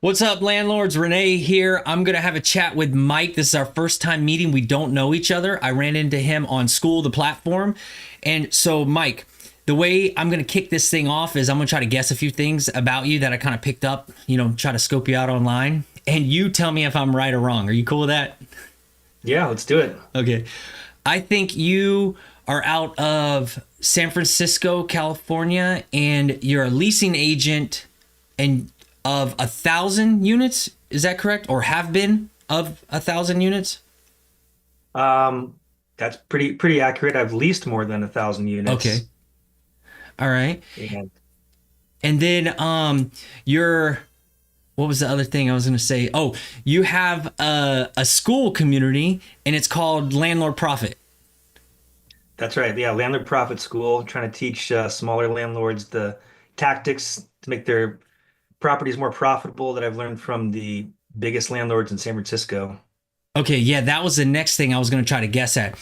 What's up, landlords? Renee here. I'm going to have a chat with Mike. This is our first time meeting. We don't know each other. I ran into him on School, the platform. And so, Mike, the way I'm going to kick this thing off is I'm going to try to guess a few things about you that I kind of picked up, try to scope you out online. And you tell me if I'm right or wrong. Are you cool with that? Yeah, let's do it. Okay. I think you are out of San Francisco, California, and you're a leasing agent and of 1,000 units. Is that correct? Or have been of 1,000 units? Um, that's pretty accurate. I've leased more than 1,000 units. Okay. All right. And And then you're what was the other thing I was going to say? Oh, you have a school community and it's called Landlord Profit. that's right. Yeah, Landlord Profit School, trying to teach smaller landlords the tactics to make their properties more profitable that I've learned from the biggest landlords in San Francisco. Okay, yeah, that was the next thing I was going to try to guess at.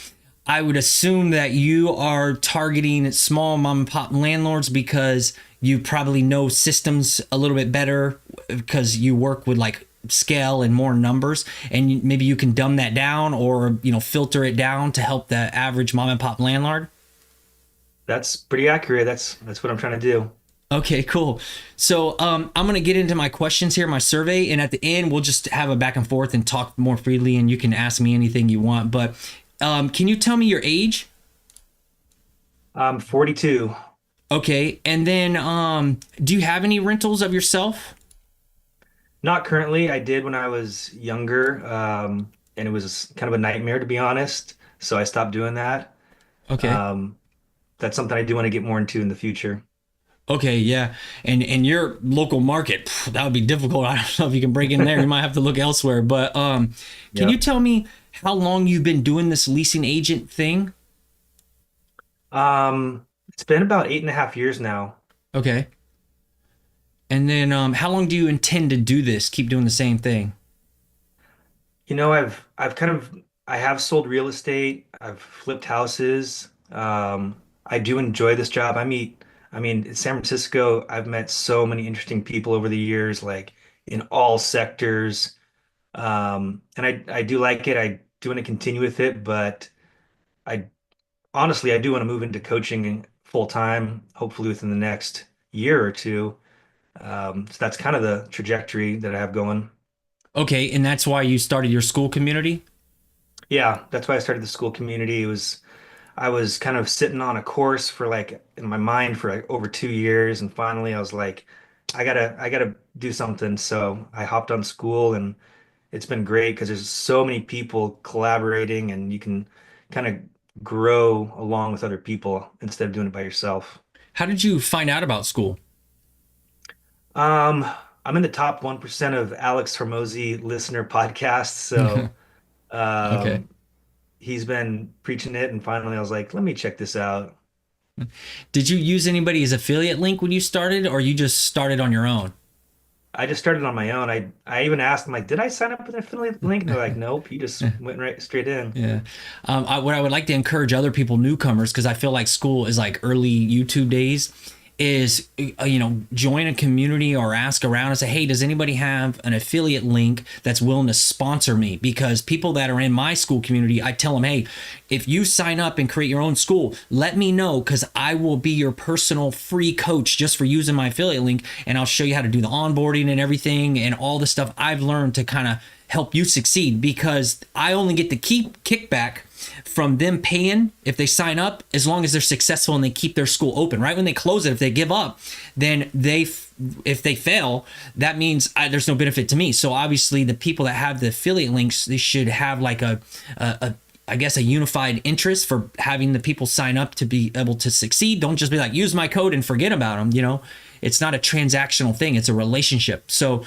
I would assume that you are targeting small mom and pop landlords because you probably know systems a little bit better because you work with like scale and more numbers, and maybe you can dumb that down or filter it down to help the average mom and pop landlord. That's pretty accurate. That's what I'm trying to do. Okay, cool. So I'm gonna get into my questions here, my survey, and at the end we'll just have a back and forth and talk more freely, and you can ask me anything you want. But can you tell me your age? I'm 42. Okay, and then do you have any rentals of yourself? Not currently. I did when I was younger, and it was kind of a nightmare to be honest. So I stopped doing that. Okay. Um, that's something I do want to get more into in the future. Okay, yeah. And your local market, that would be difficult. I don't know if you can break in there. You might have to look elsewhere. But can you Yep. tell me how long you've been doing this leasing agent thing? It's been about 8.5 years now. Okay. And then how long do you intend to do this? Keep doing the same thing? I've kind of I have sold real estate. I've flipped houses. I do enjoy this job. I mean, in San Francisco, I've met so many interesting people over the years, like in all sectors. And I do like it. I do want to continue with it, but I honestly I do want to move into coaching full time, hopefully within the next year or two. So that's kind of the trajectory that I have going. Okay, and that's why you started your school community? Yeah, that's why I started the school community. I was kind of sitting on a course for like in my mind for like over 2 years, and finally I was like, I gotta do something. So I hopped on school, and it's been great because there's so many people collaborating, and you can kind of grow along with other people instead of doing it by yourself. How did you find out about school? Um, I'm in the top 1% of Alex Hormozy listener podcasts, so Okay. um, he's been preaching it, and finally I was like, let me check this out. Did you use anybody's affiliate link when you started, or you just started on your own? I just started on my own. I even asked them like, did I sign up with an affiliate link? And they're like, nope, you just went right straight in. Yeah. What I would like to encourage other people, newcomers, because I feel like school is like early YouTube days, is join a community or ask around and say, hey, does anybody have an affiliate link that's willing to sponsor me? Because people that are in my school community, I tell them, hey, if you sign up and create your own school, let me know because I will be your personal free coach just for using my affiliate link, and I'll show you how to do the onboarding and everything and all the stuff I've learned to kind of help you succeed, because I only get to keep kickback from them paying if they sign up as long as they're successful and they keep their school open. Right when they close it, if they give up, then if they fail, that means there's no benefit to me. So obviously the people that have the affiliate links, they should have like a I guess a unified interest for having the people sign up to be able to succeed. Don't just be like, use my code and forget about them. It's not a transactional thing, it's a relationship. So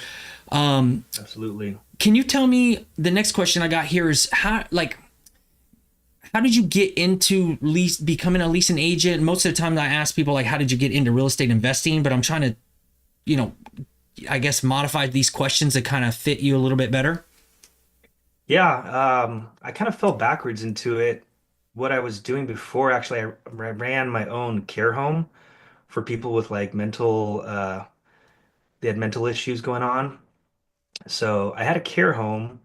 Absolutely. can you tell me, the next question I got here is how did you get into becoming a leasing agent? Most of the time I ask people like, how did you get into real estate investing? But I'm trying to, you know, I guess modify these questions to kind of fit you a little bit better. Yeah, I kind of fell backwards into it. What I was doing before, actually, I ran my own care home for people with like they had mental issues going on. So I had a care home,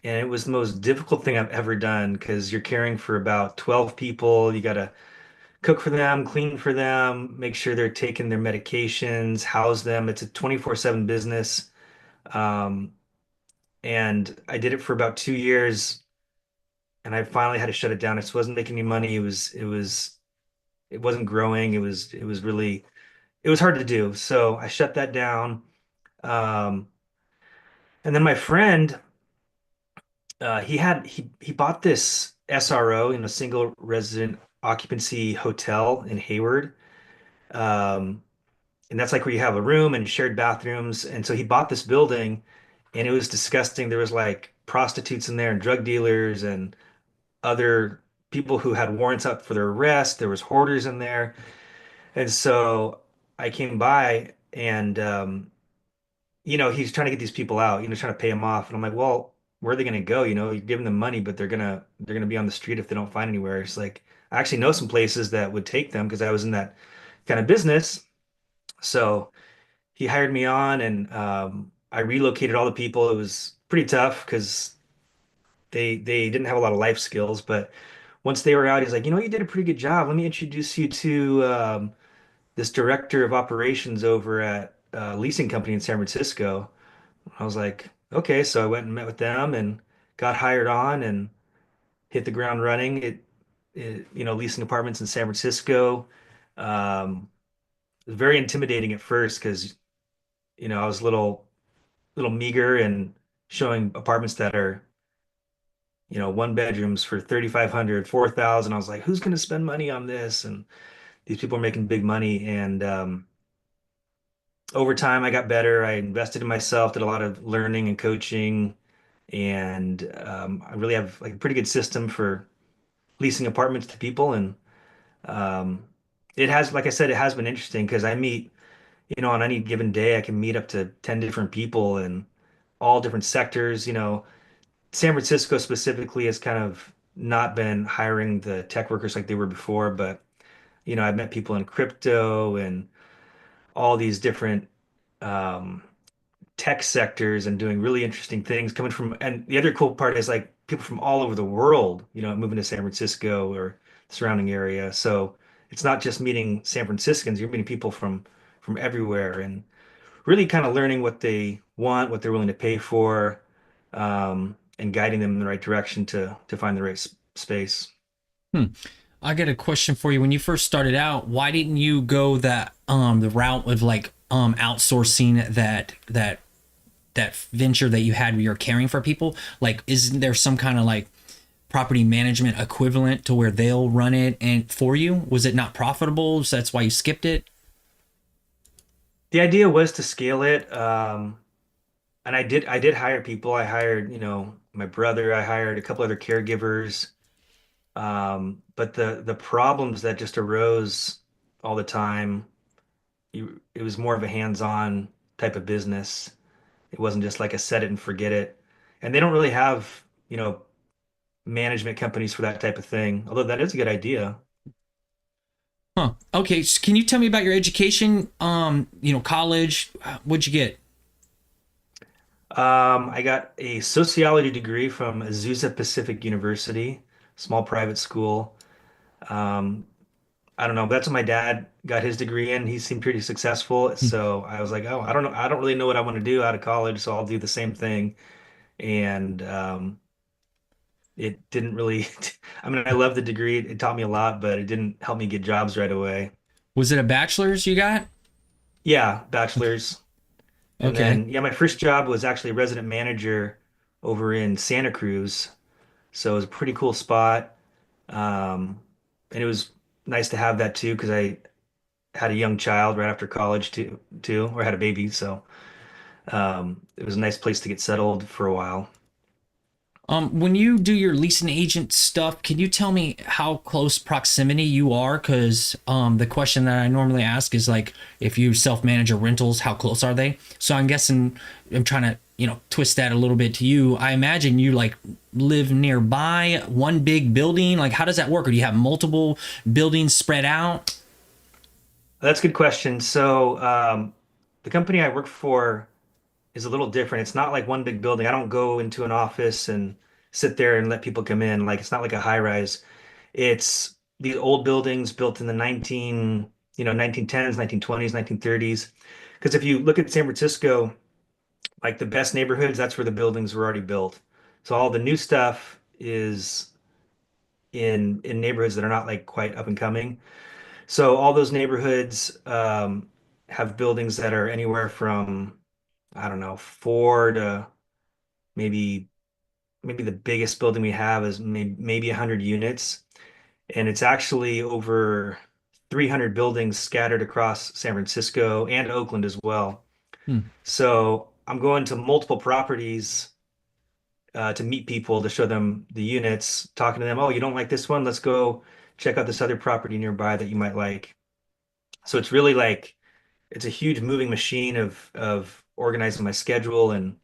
and it was the most difficult thing I've ever done because you're caring for about 12 people. You got to cook for them, clean for them, make sure they're taking their medications, house them. It's a 24/7 business. Um, and I did it for about 2 years, and I finally had to shut it down. It just wasn't making any money. It wasn't growing. It was really, it was hard to do. So I shut that down. Um, and then my friend, he bought this SRO in a single resident occupancy hotel in Hayward. Um, and that's like where you have a room and shared bathrooms. And so he bought this building, and it was disgusting. There was like prostitutes in there and drug dealers and other people who had warrants out for their arrest. There was hoarders in there. And so I came by, and he's trying to get these people out, trying to pay them off. And I'm like, well, where are they going to go? You're giving them money, but they're gonna be on the street if they don't find anywhere. It's like I actually know some places that would take them because I was in that kind of business. So he hired me on, and I relocated all the people. It was pretty tough because they didn't have a lot of life skills, but once they were out, he's like, you did a pretty good job. Let me introduce you to this director of operations over at a leasing company in San Francisco. I was like, okay. So I went and met with them and got hired on and hit the ground running. Leasing apartments in San Francisco. It was very intimidating at first because, I was little meager and showing apartments that are, one bedrooms for 3,500, 4,000. I was like, who's going to spend money on this? And these people are making big money. And over time, I got better. I invested in myself, did a lot of learning and coaching, and I really have like a pretty good system for leasing apartments to people. And um, it has, like I said, it has been interesting because I meet, on any given day, I can meet up to 10 different people in all different sectors. San Francisco specifically has kind of not been hiring the tech workers like they were before, but I've met people in crypto and all these different um, tech sectors and doing really interesting things coming from, and the other cool part is like people from all over the world, moving to San Francisco or surrounding area. So it's not just meeting San Franciscans, you're meeting people from everywhere and really kind of learning what they want, what they're willing to pay for, and guiding them in the right direction to find the right space. Hmm. I got a question for you. When you first started out, why didn't you go that the route of like outsourcing that venture that you had where you're caring for people? Like, isn't there some kind of like property management equivalent to where they'll run it and for you? Was it not profitable, so that's why you skipped it? The idea was to scale it, and I did hire people. I hired, my brother. I hired a couple other caregivers. But the problems that just arose all the time, it was more of a hands-on type of business. It wasn't just like a set it and forget it. And they don't really have, management companies for that type of thing, although that is a good idea. Huh. Okay. So can you tell me about your education? College. What'd you get? I got a sociology degree from Azusa Pacific University, small private school. Um, I don't know. That's what my dad got his degree in. He seemed pretty successful. So I was like, oh, I don't know. I don't really know what I want to do out of college, so I'll do the same thing. And it didn't really, I mean, I love the degree. It taught me a lot, but it didn't help me get jobs right away. Was it a bachelor's you got? Yeah, bachelor's. And Okay. then, yeah, my first job was actually resident manager over in Santa Cruz. So it was a pretty cool spot. Um, and it was nice to have that too, because I had a young child right after college too, or had a baby. So it was a nice place to get settled for a while. When you do your leasing agent stuff, can you tell me how close proximity you are? Because the question that I normally ask is like, if you self-manage your rentals, how close are they? So I'm guessing I'm trying to, twist that a little bit to you. I imagine you like live nearby one big building. Like, how does that work? Or do you have multiple buildings spread out? That's a good question. So the company I work for, is a little different. It's not like one big building. I don't go into an office and sit there and let people come in. Like it's not like a high rise. It's these old buildings built in the 1910s, 1920s, 1930s. Because if you look at San Francisco, like the best neighborhoods, that's where the buildings were already built. So all the new stuff is in neighborhoods that are not like quite up and coming. So all those neighborhoods have buildings that are anywhere from, I don't know, four to maybe maybe the biggest building we have is maybe 100 units, and it's actually over 300 buildings scattered across San Francisco and Oakland as well. Hmm. So I'm going to multiple properties to meet people to show them the units, talking to them, oh, you don't like this one? Let's go check out this other property nearby that you might like. So it's really like it's a huge moving machine of organizing my schedule and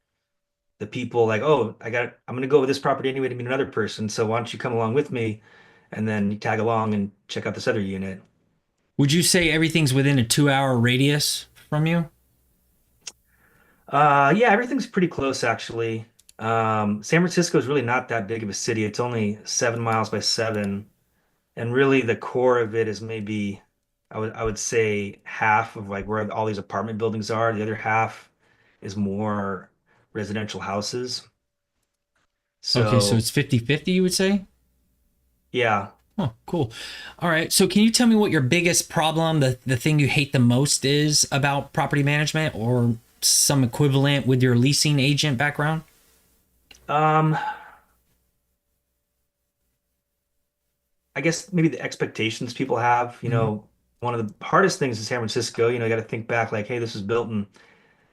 the people like, oh, I'm gonna go with this property anyway to meet another person. So why don't you come along with me? And then you tag along and check out this other unit. Would you say everything's within a 2 hour radius from you? Yeah, everything's pretty close actually. San Francisco is really not that big of a city. It's only 7 miles by seven. And really the core of it is maybe I would say half of like where all these apartment buildings are. The other half is more residential houses. Okay, so So it's 50-50, you would say? yeah. Oh, cool. All right. So can you tell me what your biggest problem, the thing you hate the most is about property management or some equivalent with your leasing agent background? Um, I guess maybe the expectations people have, Hmm. one of the hardest things in San Francisco, you got to think back like, hey, this was built in,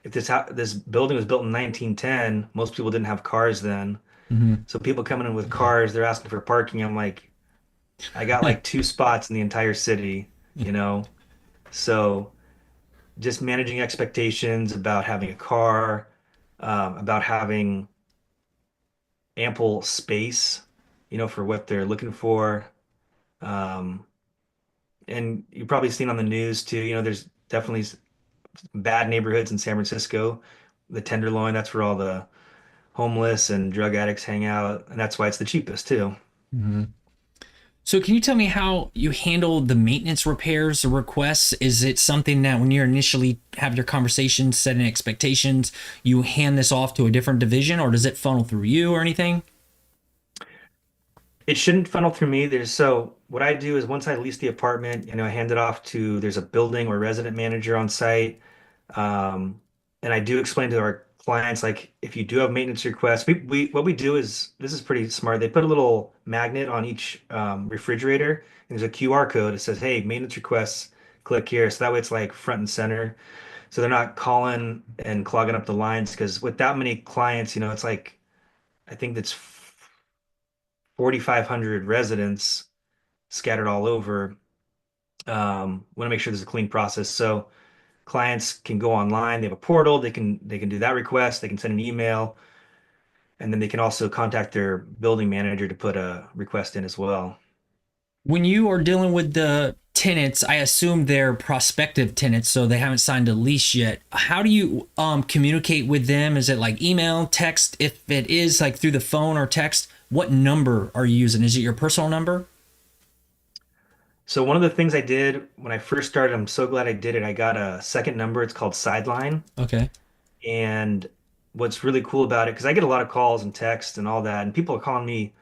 if this building was built in 1910, most people didn't have cars then. Hmm. So people coming in with cars, they're asking for parking. I'm like, I got like two spots in the entire city, you know? So just managing expectations about having a car, about having ample space, for what they're looking for. Um, and you've probably seen on the news too, there's definitely bad neighborhoods in San Francisco. The Tenderloin, that's where all the homeless and drug addicts hang out, and that's why it's the cheapest too. Hmm. So can you tell me how you handle the maintenance repairs or requests? Is it something that when you initially have your conversation, setting expectations, you hand this off to a different division, or does it funnel through you or anything? It shouldn't funnel through me. So what I do is once I lease the apartment, I hand it off to there's a building or resident manager on site. Um, and I do explain to our clients, like if you do have maintenance requests, we what we do is this is pretty smart. They put a little magnet on each refrigerator, and there's a QR code that says, "Hey, maintenance requests, click here." So that way it's like front and center. So they're not calling and clogging up the lines because with that many clients, it's like I think that's 4,500 residents scattered all over. Want to make sure there's a clean process. So clients can go online. They have a portal. They can do that request. They can send an email, and then they can also contact their building manager to put a request in as well. When you are dealing with the tenants, I assume they're prospective tenants, so they haven't signed a lease yet. How do you communicate with them? Is it like email, text? If it is like through the phone or text, what number are you using? Is it your personal number? So one of the things I did when I first started, I'm so glad I did it. I got a second number. It's called Sideline. Okay. And what's really cool about it, because I get a lot of calls and texts and all that, and people are calling me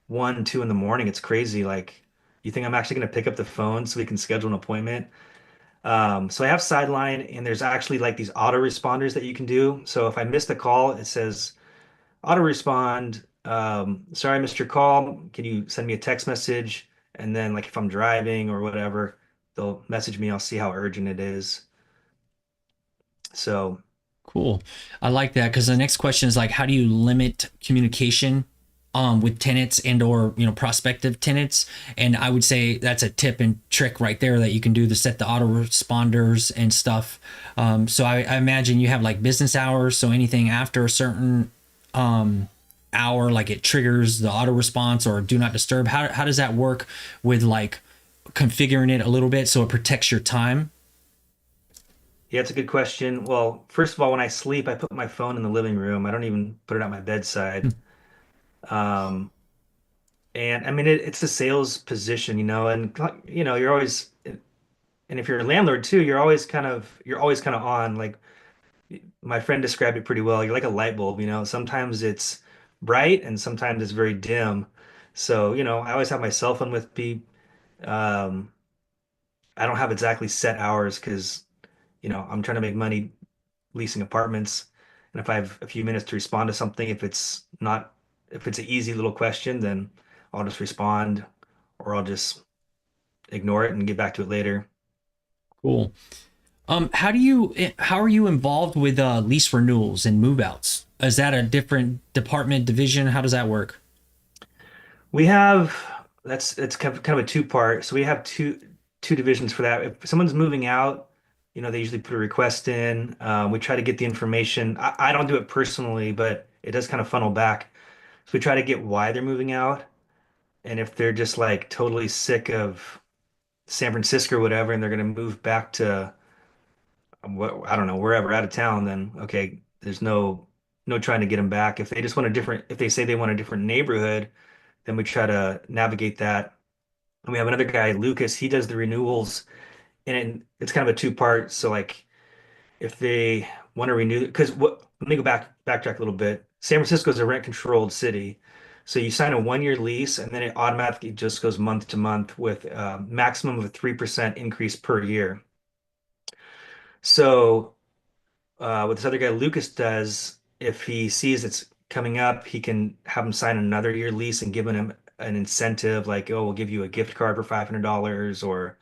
1, 2 in the morning. It's crazy. Like, you think I'm actually going to pick up the phone so we can schedule an appointment? So I have Sideline, and there's actually like these auto responders that you can do. So if I missed the call, it says auto respond. Sorry, I missed your call. Can you send me a text message? And then, like, if I'm driving or whatever, they'll message me. I'll see how urgent it is. So, Cool. I like that because the next question is like, how do you limit communication with tenants and or prospective tenants? And I would say that's a tip and trick right there that you can do to set the autoresponders and stuff. So I imagine you have like business hours, so anything after a certain hour, like it triggers the auto response or do not disturb. How does that work with like configuring it a little bit so it protects your time? Yeah, it's a good question. Well, first of all, when I sleep, I put my phone in the living room. I don't even put it at my bedside. Um, and I mean, it's a sales position, and you're always, and if you're a landlord too, you're always kind of on. Like my friend described it pretty well. You're like a light bulb, Sometimes it's bright and sometimes it's very dim. So, I always have my cell phone with me. Um, I don't have exactly set hours because, I'm trying to make money leasing apartments. And if I have a few minutes to respond to something, if it's an easy little question, then I'll just respond or I'll just ignore it and get back to it later. Cool. How are you involved with lease renewals and move outs? Is that a different department division? How does that work? We have that's it's kind of a two-part. So we have two divisions for that. If someone's moving out, they usually put a request in. We try to get the information. I don't do it personally, but it does kind of funnel back. So we try to get why they're moving out, and if they're just like totally sick of San Francisco or whatever, and they're going to move back to what I don't know wherever out of town, then okay, there's no trying to get them back. If they say they want a different neighborhood, then we try to navigate that. And we have another guy, Lucas. He does the renewals, and it's kind of a two-part. So like if they want to renew, because what let me go backtrack a little bit. San Francisco is a rent-controlled city. So you sign a 1-year lease, and then it automatically just goes month to month with a maximum of a 3% increase per year. So what this other guy Lucas does, if he sees it's coming up, he can have him sign another year lease and give him an incentive like, oh, we'll give you a gift card for $500 or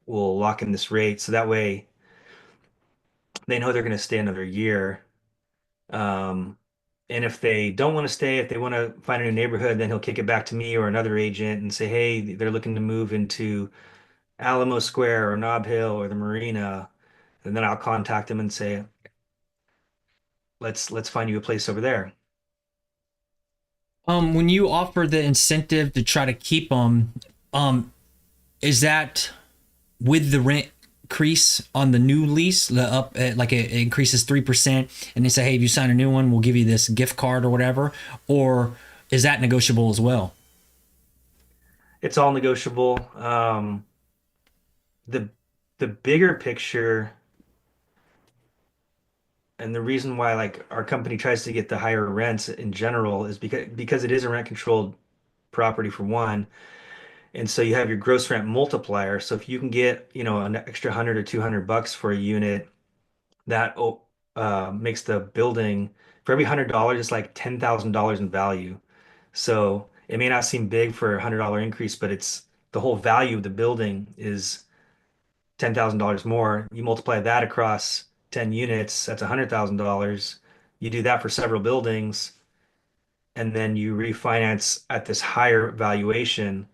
we'll lock in this rate. So that way they know they're going to stay another year. Um, and if they don't want to stay, if they want to find a new neighborhood, then he'll kick it back to me or another agent and say, hey, they're looking to move into Alamo Square or Nob Hill or the Marina. And then I'll contact them and say, let's find you a place over there. When you offer the incentive to try to keep them, um, is that with the rent increase on the new lease, the up like it increases 3%, and they say, hey, if you sign a new one, we'll give you this gift card or whatever, or is that negotiable as well? It's all negotiable. The the bigger picture and the reason why like our company tries to get the higher rents in general is because it is a rent controlled property for one. And so you have your gross rent multiplier. So if you can get, an extra 100 or $200 for a unit, that makes the building for every $100, it's like $10,000 in value. So it may not seem big for a $100 increase, but it's the whole value of the building is $10,000 more. You multiply that across 10 units, that's $100,000. You do that for several buildings, and then you refinance at this higher valuation,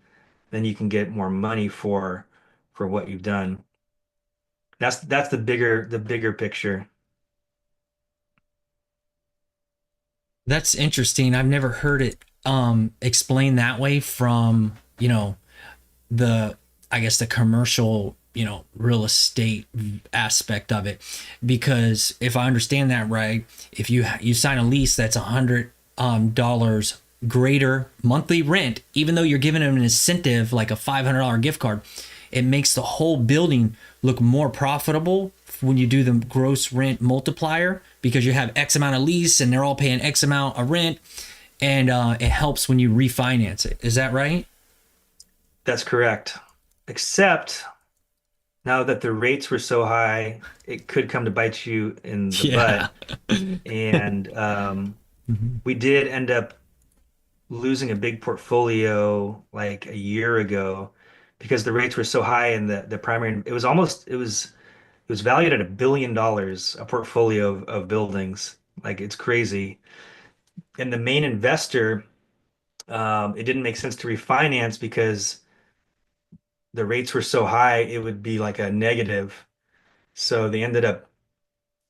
then you can get more money for what you've done. That's the bigger picture. That's interesting. I've never heard it explained that way from, the I guess the commercial, real estate aspect of it. Because if I understand that right, if you sign a lease that's $100 greater monthly rent, even though you're giving them an incentive like a $500 gift card, it makes the whole building look more profitable when you do the gross rent multiplier because you have X amount of lease and they're all paying X amount of rent, and it helps when you refinance it. Is that right? That's correct. Except now that the rates were so high, it could come to bite you in the Yeah. butt. And we did end up losing a big portfolio like a year ago because the rates were so high and the primary it was valued at $1 billion, a portfolio of buildings. Like it's crazy. And the main investor, it didn't make sense to refinance because the rates were so high, it would be like a negative. So they ended up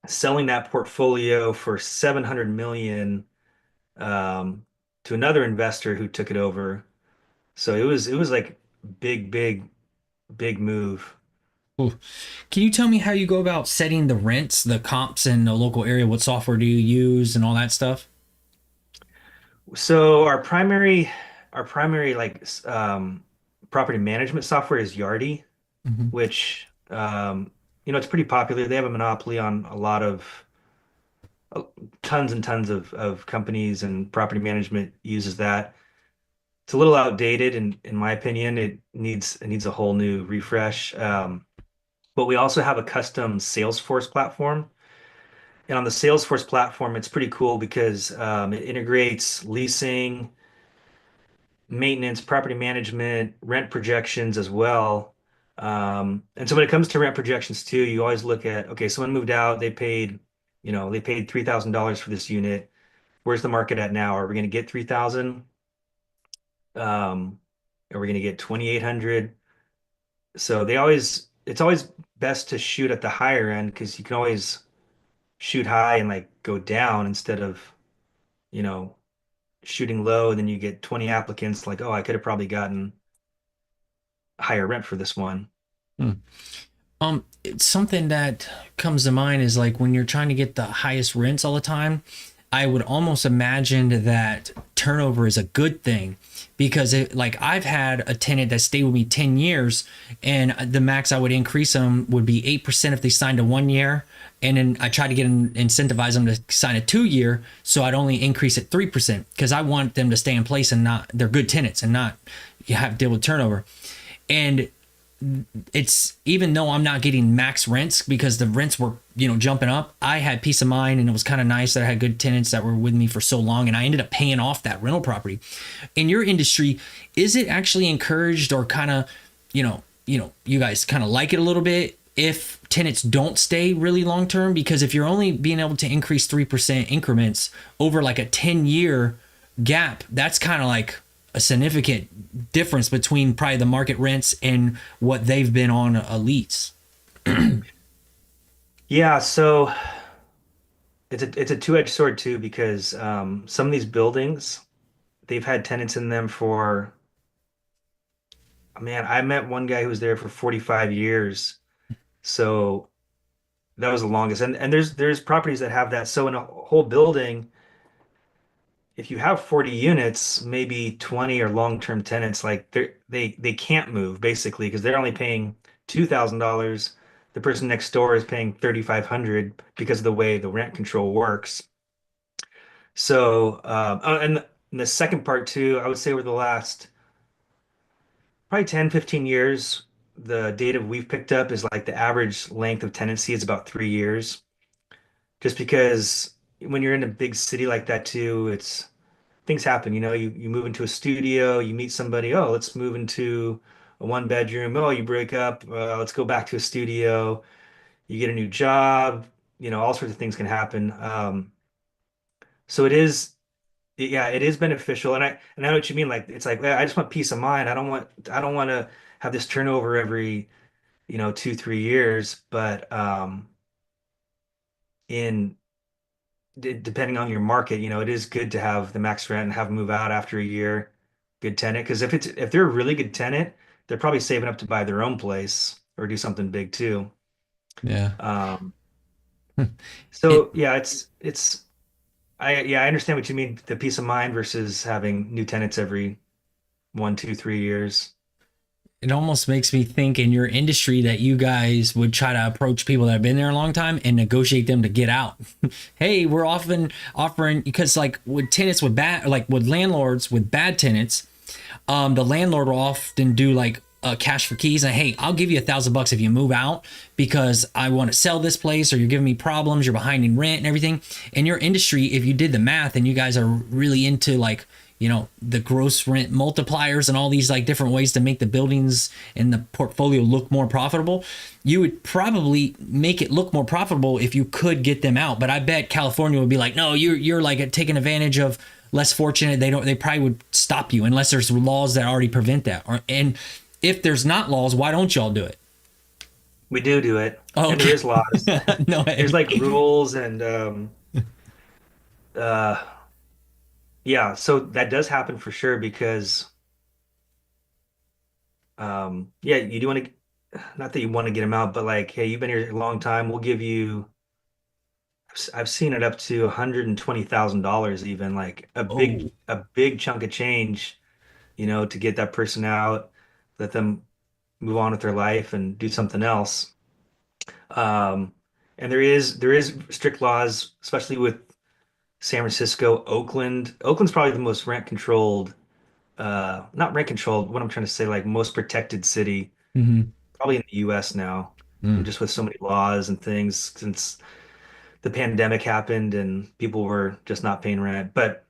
selling that portfolio for 700 million to another investor who took it over. So it was like big, big, big move. Ooh. Can you tell me how you go about setting the rents, the comps in the local area? What software do you use and all that stuff? So our primary property management software is Yardi, Hmm. which it's pretty popular. They have a monopoly on a lot of uh, tons and tons of companies, and property management uses that. It's a little outdated, and in my opinion, it needs a whole new refresh. But we also have a custom Salesforce platform. And on the Salesforce platform, it's pretty cool because it integrates leasing, maintenance, property management, rent projections as well. And so when it comes to rent projections too, you always look at, okay, someone moved out, they paid $3,000 for this unit. Where's the market at now? Are we going to get 3,000? Are we going to get 2,800? So it's always best to shoot at the higher end because you can always shoot high and like go down instead of, you know, shooting low, and then you get 20 applicants like, oh, I could have probably gotten higher rent for this one. It's something that comes to mind is like when you're trying to get the highest rents all the time, I would almost imagine that turnover is a good thing because like I've had a tenant that stayed with me 10 years and the max I would increase them would be 8% if they signed a 1 year. And then I try to get them, incentivize them to sign a 2 year. So I'd only increase it 3% because I want them to stay in place and not, they're good tenants and not you have to deal with turnover. And it's even though I'm not getting max rents because the rents were, jumping up, I had peace of mind and it was kind of nice that I had good tenants that were with me for so long and I ended up paying off that rental property. In your industry, is it actually encouraged or kind of, you guys kind of like it a little bit if tenants don't stay really long term? Because if you're only being able to increase 3% increments over like a 10-year gap, that's kind of like a significant difference between probably the market rents and what they've been on a lease. Yeah, so it's a two-edged sword too because some of these buildings they've had tenants in them for, man, I met one guy who was there for 45 years. So that was the longest. And there's properties that have that. So in a whole building, if you have 40 units, maybe 20 are long-term tenants, like they can't move basically because they're only paying $2,000. The person next door is paying 3,500 because of the way the rent control works. So, and the second part too, I would say over the last probably 10, 15 years, the data we've picked up is like the average length of tenancy is about 3 years. Just because when you're in a big city like that too, it's things happen. You move into a studio, you meet somebody, oh, let's move into a one bedroom. Oh, you break up, let's go back to a studio. You get a new job, all sorts of things can happen. So yeah, it is beneficial, and I know what you mean. Like it's like I just want peace of mind. I don't want to have this turnover every 2, 3 years. But in depending on your market, it is good to have the max rent and have them move out after a year. Good tenant, because if they're a really good tenant, they're probably saving up to buy their own place or do something big too. Yeah. Um, It so yeah, I understand what you mean. The peace of mind versus having new tenants every 1, 2, 3 years. it almost makes me think in your industry that you guys would try to approach people that have been there a long time and negotiate them to get out. Hey, we're often offering because like with tenants with bad like with landlords with bad tenants, the landlord will often do like cash for keys and hey, I'll give you $1,000 if you move out because I want to sell this place or you're giving me problems, you're behind in rent and everything. In your industry, if you did the math and you guys are really into like the gross rent multipliers and all these like different ways to make the buildings and the portfolio look more profitable, you would probably make it look more profitable if you could get them out. But I bet California would be like, no, you're like taking advantage of less fortunate. They probably would stop you unless there's laws that already prevent that. And if there's not laws, why don't y'all do it? We do it, Oh, and there okay. is laws. No. There's like rules and uh, yeah. So that does happen for sure because yeah, you do want to. not that you want to get them out, but like, hey, you've been here a long time. We'll give you, I've seen it up to $120,000 even, like Oh, a big chunk of change, to get that person out, let them move on with their life and do something else. Um, and there is strict laws, especially with San Francisco, Oakland. Oakland's probably the most rent controlled, not rent controlled, what I'm trying to say, like most protected city, hmm. probably in the US now. And Mm. just with so many laws and things since the pandemic happened and people were just not paying rent. But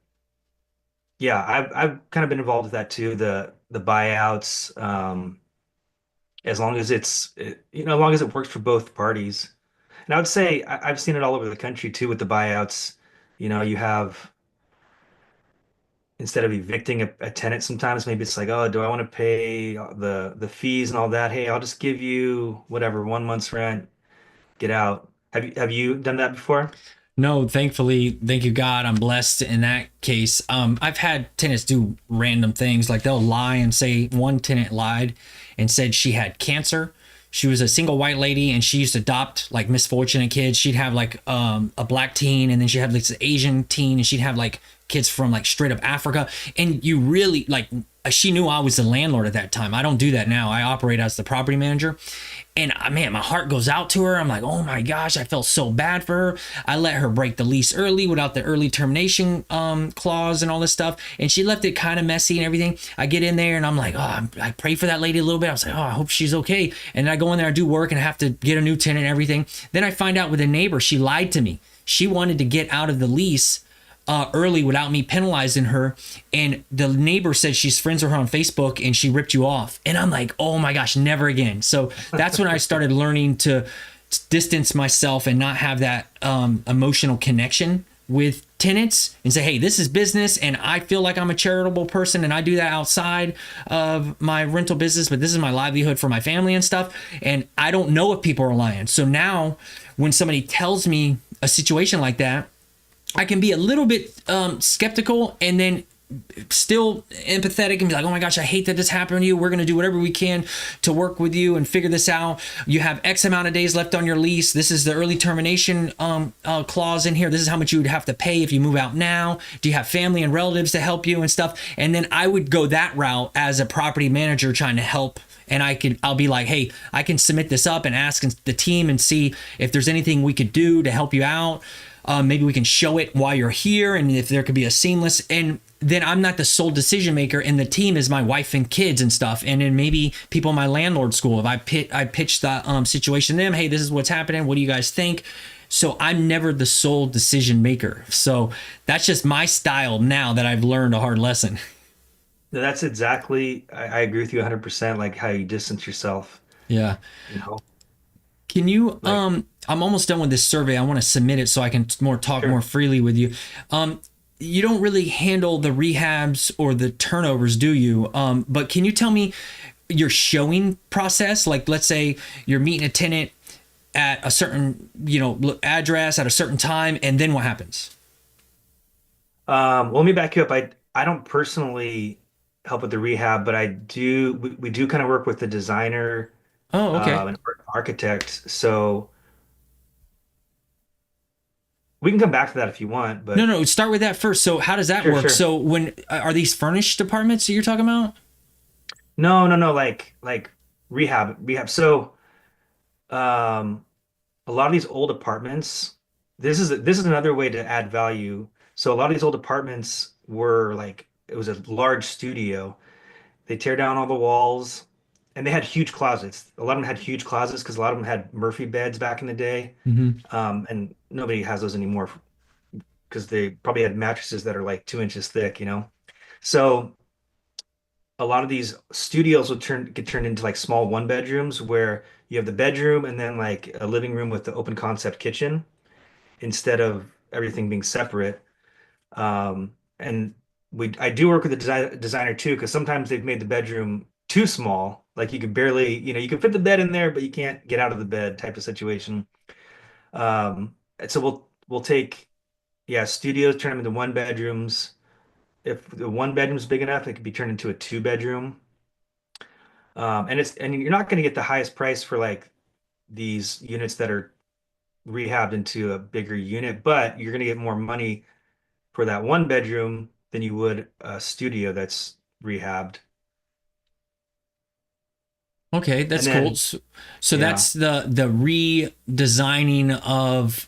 yeah, I've kind of been involved with that too, the buyouts, as long as it works for both parties. And I would say I've seen it all over the country too with the buyouts. You have instead of evicting a tenant, sometimes maybe it's like, oh, do I want to pay the fees and all that? Hey, I'll just give you whatever, 1 month's rent, get out. Have you done that before? No, thankfully, thank you God, I'm blessed in that case. I've had tenants do random things, like they'll lie and say one tenant lied and said she had cancer. She was a single white lady and she used to adopt like misfortunate kids. She'd have like a black teen, and then she'd have this Asian teen, and she'd have like kids from like straight up Africa. And you really like, she knew I was the landlord at that time. I don't do that now. I operate as the property manager. And man, my heart goes out to her. I'm like, oh my gosh, I felt so bad for her. I let her break the lease early without the early termination clause and all this stuff. And she left it kind of messy and everything. I get in there and I'm like, oh, I pray for that lady a little bit. I was like, oh, I hope she's okay. And then I go in there, I do work, and I have to get a new tenant and everything. Then I find out with a neighbor, she lied to me. She wanted to get out of the lease early without me penalizing her. And the neighbor said she's friends with her on Facebook and she ripped you off. And I'm like, oh my gosh, never again. So that's when I started learning to distance myself and not have that emotional connection with tenants and say, hey, this is business and I feel like I'm a charitable person and I do that outside of my rental business, but this is my livelihood for my family and stuff. And I don't know if people are lying. So now when somebody tells me a situation like that, I can be a little bit skeptical and then still empathetic and be like, oh my gosh, I hate that this happened to you. We're going to do whatever we can to work with you and figure this out. You have X amount of days left on your lease. This is the early termination clause in here. This is how much you would have to pay if you move out now. Do you have family and relatives to help you and stuff? And then I would go that route as a property manager trying to help. And I'll be like, hey, I can submit this up and ask the team and see if there's anything we could do to help you out. Maybe we can show it while you're here, and if there could be a seamless. And then I'm not the sole decision maker, and the team is my wife and kids and stuff. And then maybe people in my landlord school, if I pitch the situation to them, hey, this is what's happening. What do you guys think? So I'm never the sole decision maker. So that's just my style now that I've learned a hard lesson. That's exactly, I agree with you 100%, like how you distance yourself, Yeah. you know, Can you like, I'm almost done with this survey. I want to submit it so I can talk more sure. freely with you. You don't really handle the rehabs or the turnovers, do you? But can you tell me your showing process? Like, let's say you're meeting a tenant at a certain, address at a certain time, and then what happens? Well, let me back you up. I don't personally help with the rehab, but we do kind of work with the designer, Oh, okay. and architect. So we can come back to that if you want, No, but no, start with that first. So how does that sure, work? sure. So when are these furnished apartments that you're talking about? No, no, no, like rehab. So, um, a lot of these old apartments, this is another way to add value. So a lot of these old apartments were like it was a large studio. They tear down all the walls, and they had huge closets. A lot of them had huge closets because a lot of them had Murphy beds back in the day, Mm-hmm. and nobody has those anymore because they probably had mattresses that are like 2 inches thick. So a lot of these studios will get turned into like small one bedrooms where you have the bedroom and then like a living room with the open concept kitchen instead of everything being separate. And I do work with a designer too, because sometimes they've made the bedroom too small. Like you could barely, you can fit the bed in there, but you can't get out of the bed type of situation. And so we'll take, yeah, studios, turn them into one bedrooms. If the one bedroom's big enough, it could be turned into a two bedroom. And you're not going to get the highest price for like these units that are rehabbed into a bigger unit, but you're going to get more money for that one bedroom than you would a studio that's rehabbed. Okay, And that's cool. then, So yeah, that's the redesigning of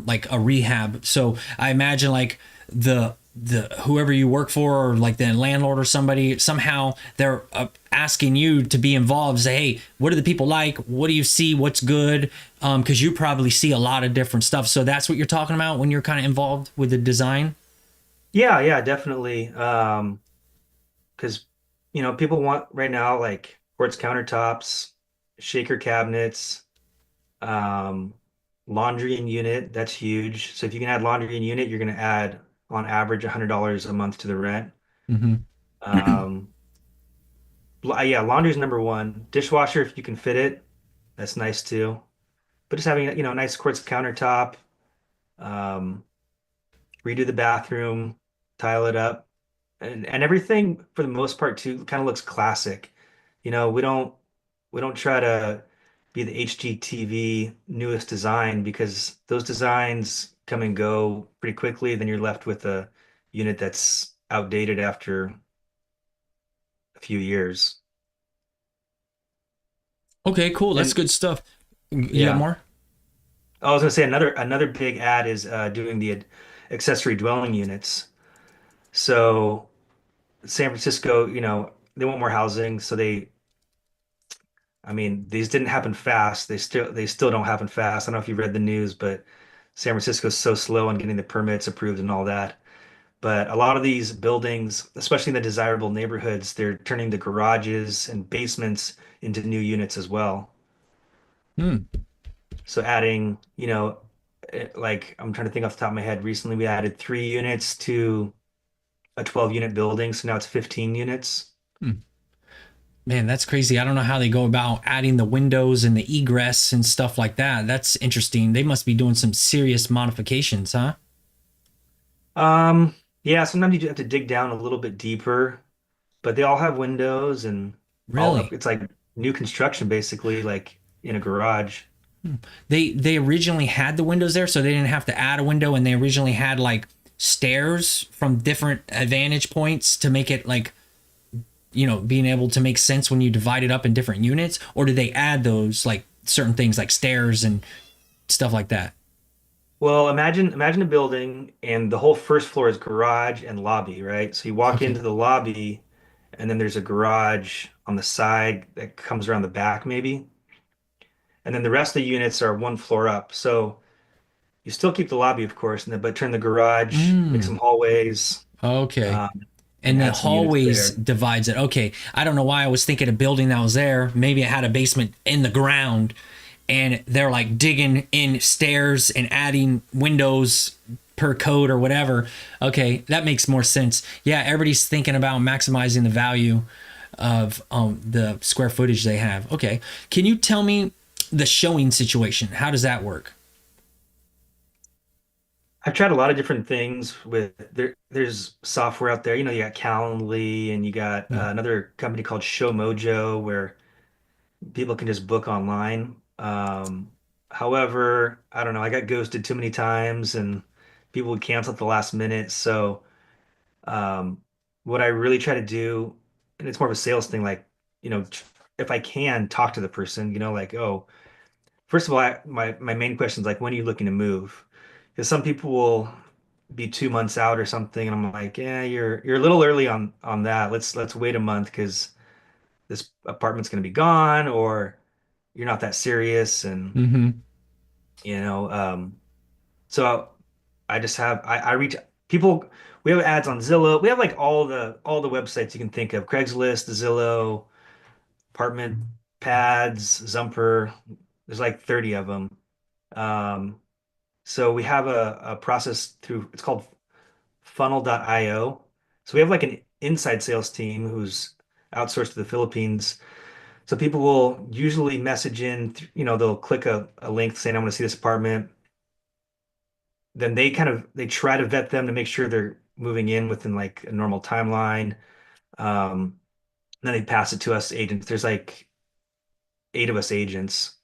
like a rehab. So I imagine like the whoever you work for or like the landlord or somebody somehow they're asking you to be involved. Say, hey, what do the people like? What do you see? What's good? Because you probably see a lot of different stuff. So that's what you're talking about when you're kind of involved with the design. yeah, definitely. Because people want right now like quartz countertops, shaker cabinets, um, laundry in unit. That's huge. So if you can add laundry in unit, you're going to add on average $100 a month to the rent. Mm-hmm. Um, yeah, laundry's number one. Dishwasher, if you can fit it, that's nice too. But just having, a nice quartz countertop, um, redo the bathroom, tile it up, and everything for the most part too kind of looks classic. We don't try to be the HGTV newest design because those designs come and go pretty quickly. Then you're left with a unit that's outdated after a few years. Okay, cool. That's And good stuff. You got yeah, more? I was gonna say another big ad is doing the accessory dwelling units. So San Francisco, they want more housing, so I mean, these didn't happen fast. They still don't happen fast. I don't know if you've read the news, but San Francisco's so slow on getting the permits approved and all that. But a lot of these buildings, especially in the desirable neighborhoods, they're turning the garages and basements into new units as well. Hmm. So adding, like I'm trying to think off the top of my head, recently we added 3 units to a 12 unit building, so now it's 15 units. Hmm. Man, that's crazy. I don't know how they go about adding the windows and the egress and stuff like that. That's interesting. They must be doing some serious modifications, huh? Yeah, sometimes you do have to dig down a little bit deeper, but they all have windows and all Really? it's like new construction basically, like in a garage. Hmm. They originally had the windows there, so they didn't have to add a window, and they originally had like stairs from different advantage points to make it like being able to make sense when you divide it up in different units, or did they add those like certain things like stairs and stuff like that? Well, imagine a building and the whole first floor is garage and lobby, right? So you walk Okay. into the lobby and then there's a garage on the side that comes around the back maybe. And then the rest of the units are one floor up. So you still keep the lobby, of course, but turn the garage, make some Mm, hallways, okay. and And the add some units hallways there. divides it. Okay. I don't know why I was thinking a building that was there. Maybe it had a basement in the ground and they're like digging in stairs and adding windows per code or whatever. Okay, that makes more sense. Yeah, everybody's thinking about maximizing the value of the square footage they have. Okay. Can you tell me the showing situation? How does that work? I've tried a lot of different things with there's software out there. You got Calendly and you got Hmm. another company called Show Mojo where people can just book online. However, I don't know, I got ghosted too many times and people would cancel at the last minute. So, um, what I really try to do, and it's more of a sales thing, like, if I can talk to the person, like, oh, first of all, my main question is like, when are you looking to move? Because some people will be 2 months out or something, and I'm like, yeah, you're a little early on that. Let's wait a month because this apartment's gonna be gone, or you're not that serious, and Mm-hmm. you know, um, so I just I reach people. We have ads on Zillow. We have like all the websites you can think of: Craigslist, Zillow, Apartment Pads, Zumper. There's like 30 of them. Um, so we have a process through, it's called funnel.io. So we have like an inside sales team who's outsourced to the Philippines. So people will usually message in, they'll click a link saying, I want to see this apartment. Then they try to vet them to make sure they're moving in within like a normal timeline. Um, then they pass it to us agents. There's like 8 of us agents.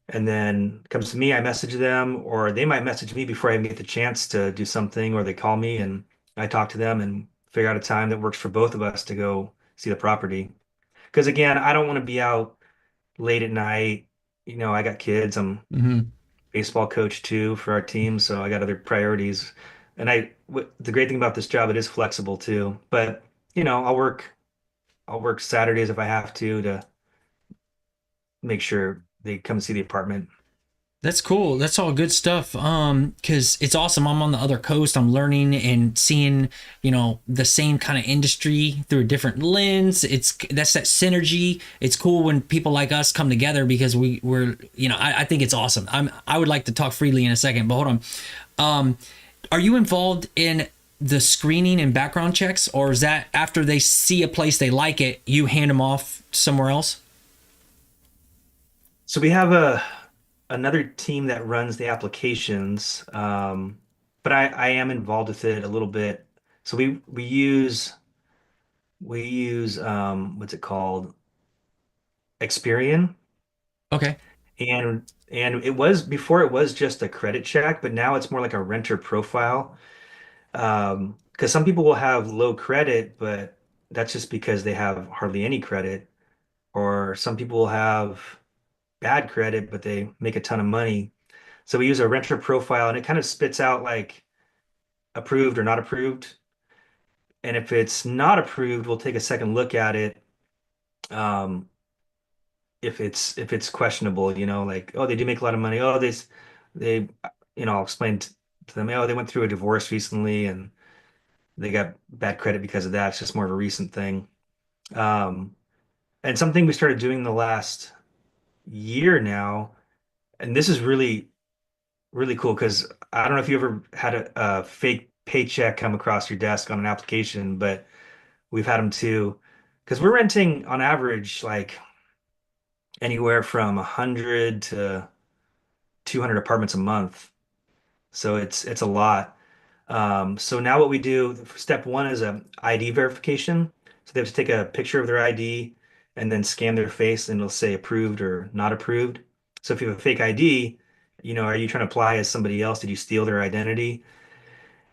And then it comes to me, I message them, or they might message me before I even get the chance to do something, or they call me and I talk to them and figure out a time that works for both of us to go see the property. Because again, I don't want to be out late at night. I got kids. I'm Hmm. baseball coach too for our team, so I got other priorities. And the great thing about this job, it is flexible too. But I'll work Saturdays if I have to make sure they come see the apartment. That's cool. That's all good stuff. Because it's awesome. I'm on the other coast. I'm learning and seeing, the same kind of industry through a different lens. That's that synergy. It's cool when people like us come together because we're, I think it's awesome. I would like to talk freely in a second, but hold on. Um, are you involved in the screening and background checks, or is that after they see a place they like it, you hand them off somewhere else? So we have another team that runs the applications, but I am involved with it a little bit. So we use what's it called? Experian. Okay. And it was before it was just a credit check, but now it's more like a renter profile. Because some people will have low credit, but that's just because they have hardly any credit. Or some people will have bad credit, but they make a ton of money. So we use a renter profile and it kind of spits out like approved or not approved. And if it's not approved, we'll take a second look at it. Um, if it's questionable, like, oh, they do make a lot of money. Oh, they, I'll explain to them, oh, they went through a divorce recently and they got bad credit because of that. It's just more of a recent thing. Um, and something we started doing the last year now, and this is really, really cool because I don't know if you ever had a fake paycheck come across your desk on an application, but we've had them too. Because we're renting on average like anywhere from 100 to 200 apartments a month. So it's a lot. So now what we do, step one is a ID verification. So they have to take a picture of their ID and then scan their face and it'll say approved or not approved. So if you have a fake ID, are you trying to apply as somebody else? Did you steal their identity?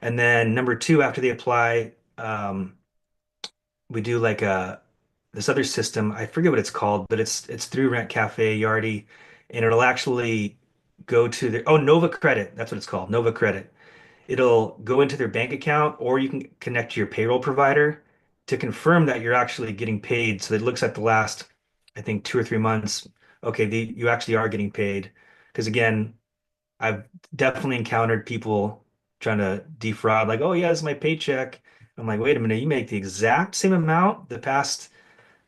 And then number two, after they apply, we do like this other system. I forget what it's called, but it's through Rent Cafe, Yardi, and it'll actually go to Nova Credit. That's what it's called, Nova Credit. It'll go into their bank account, or you can connect to your payroll provider to confirm that you're actually getting paid. So it looks at the last, I think, 2 or 3 months. Okay, you actually are getting paid. Because again, I've definitely encountered people trying to defraud, like, oh yeah, this is my paycheck. I'm like, wait a minute, you make the exact same amount the past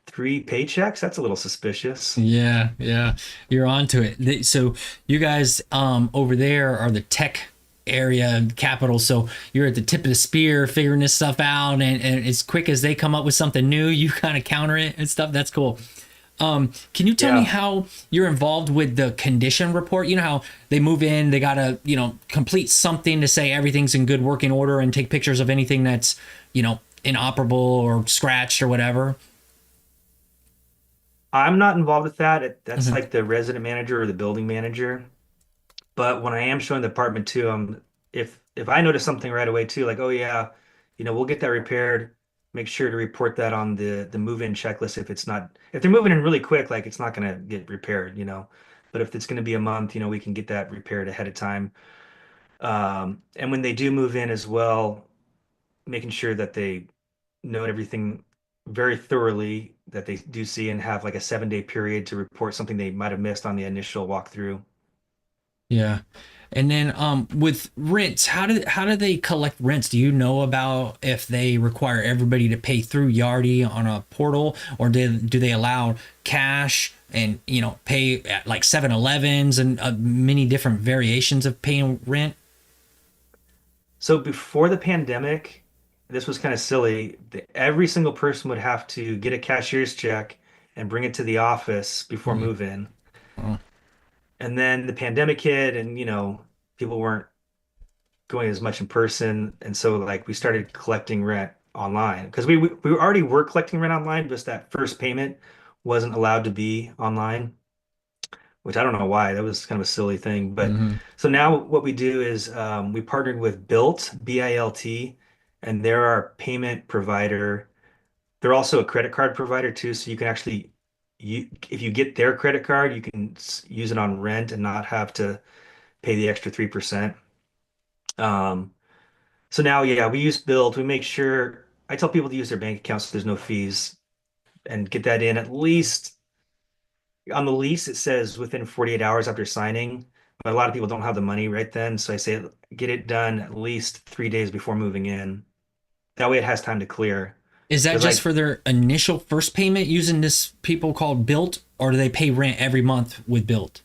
3 paychecks? That's a little suspicious. Yeah, yeah, you're onto it. So you guys over there are the tech area capital. So you're at the tip of the spear figuring this stuff out, and as quick as they come up with something new, you kind of counter it and stuff. That's cool. Can you tell me Yeah. how you're involved with the condition report? You know how they move in, they gotta, complete something to say everything's in good working order and take pictures of anything that's, inoperable or scratched or whatever. I'm not involved with that. That's Hmm. like the resident manager or the building manager. But when I am showing the apartment too, if I notice something right away too, like, oh yeah, we'll get that repaired. Make sure to report that on the move-in checklist if they're moving in really quick, like it's not gonna get repaired. But if it's gonna be a month, we can get that repaired ahead of time. And when they do move in as well, making sure that they note everything very thoroughly that they do see and have like a 7-day period to report something they might have missed on the initial walkthrough. Yeah. And then with rents, how do they collect rents? Do you know about if they require everybody to pay through Yardi on a portal, or do they allow cash and pay at like 7-Elevens and many different variations of paying rent? So before the pandemic, this was kind of silly. Every single person would have to get a cashier's check and bring it to the office before Mm. move-in. Oh, And then the pandemic hit and, people weren't going as much in person. And so like we started collecting rent. online because we already were collecting rent online, just that first payment wasn't allowed to be online, which I don't know why. That was kind of a silly thing. But Hmm. so now what we do is we partnered with Bilt, B-I-L-T, and they're our payment provider. They're also a credit card provider too, so you can actually if you get their credit card, you can use it on rent and not have to pay the extra 3%. Um, so now, yeah, we use Bilt. We make sure I tell people to use their bank account so there's no fees and get that in at least on the lease. It says within 48 hours after signing, but a lot of people don't have the money right then. So I say get it done at least 3 days before moving in. That way it has time to clear. Is that Because just like for their initial first payment using this people called Built, or do they pay rent every month with Built?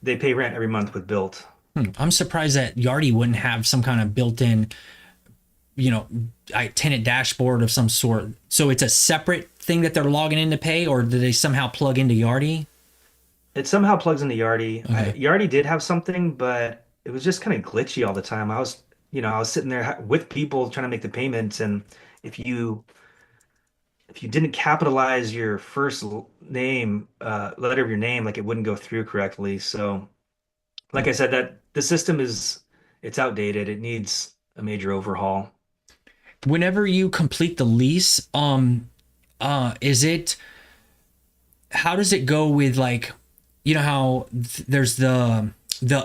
they pay rent every month with Bilt. I'm surprised that Yardi wouldn't have some kind of built-in, you know, tenant dashboard of some sort. So it's a separate thing that they're logging in to pay, or do they somehow plug into Yardi? It somehow plugs into Yardi. Okay. Yardi did have something, but it was just kind of glitchy all the time. I was sitting there with people trying to make the payments, and if you if you didn't capitalize your first name, letter of your name, like it wouldn't go through correctly. So, like I said, that the system is it's outdated. It needs a major overhaul. Whenever you complete the lease, is it how does it go with like, you know how there's the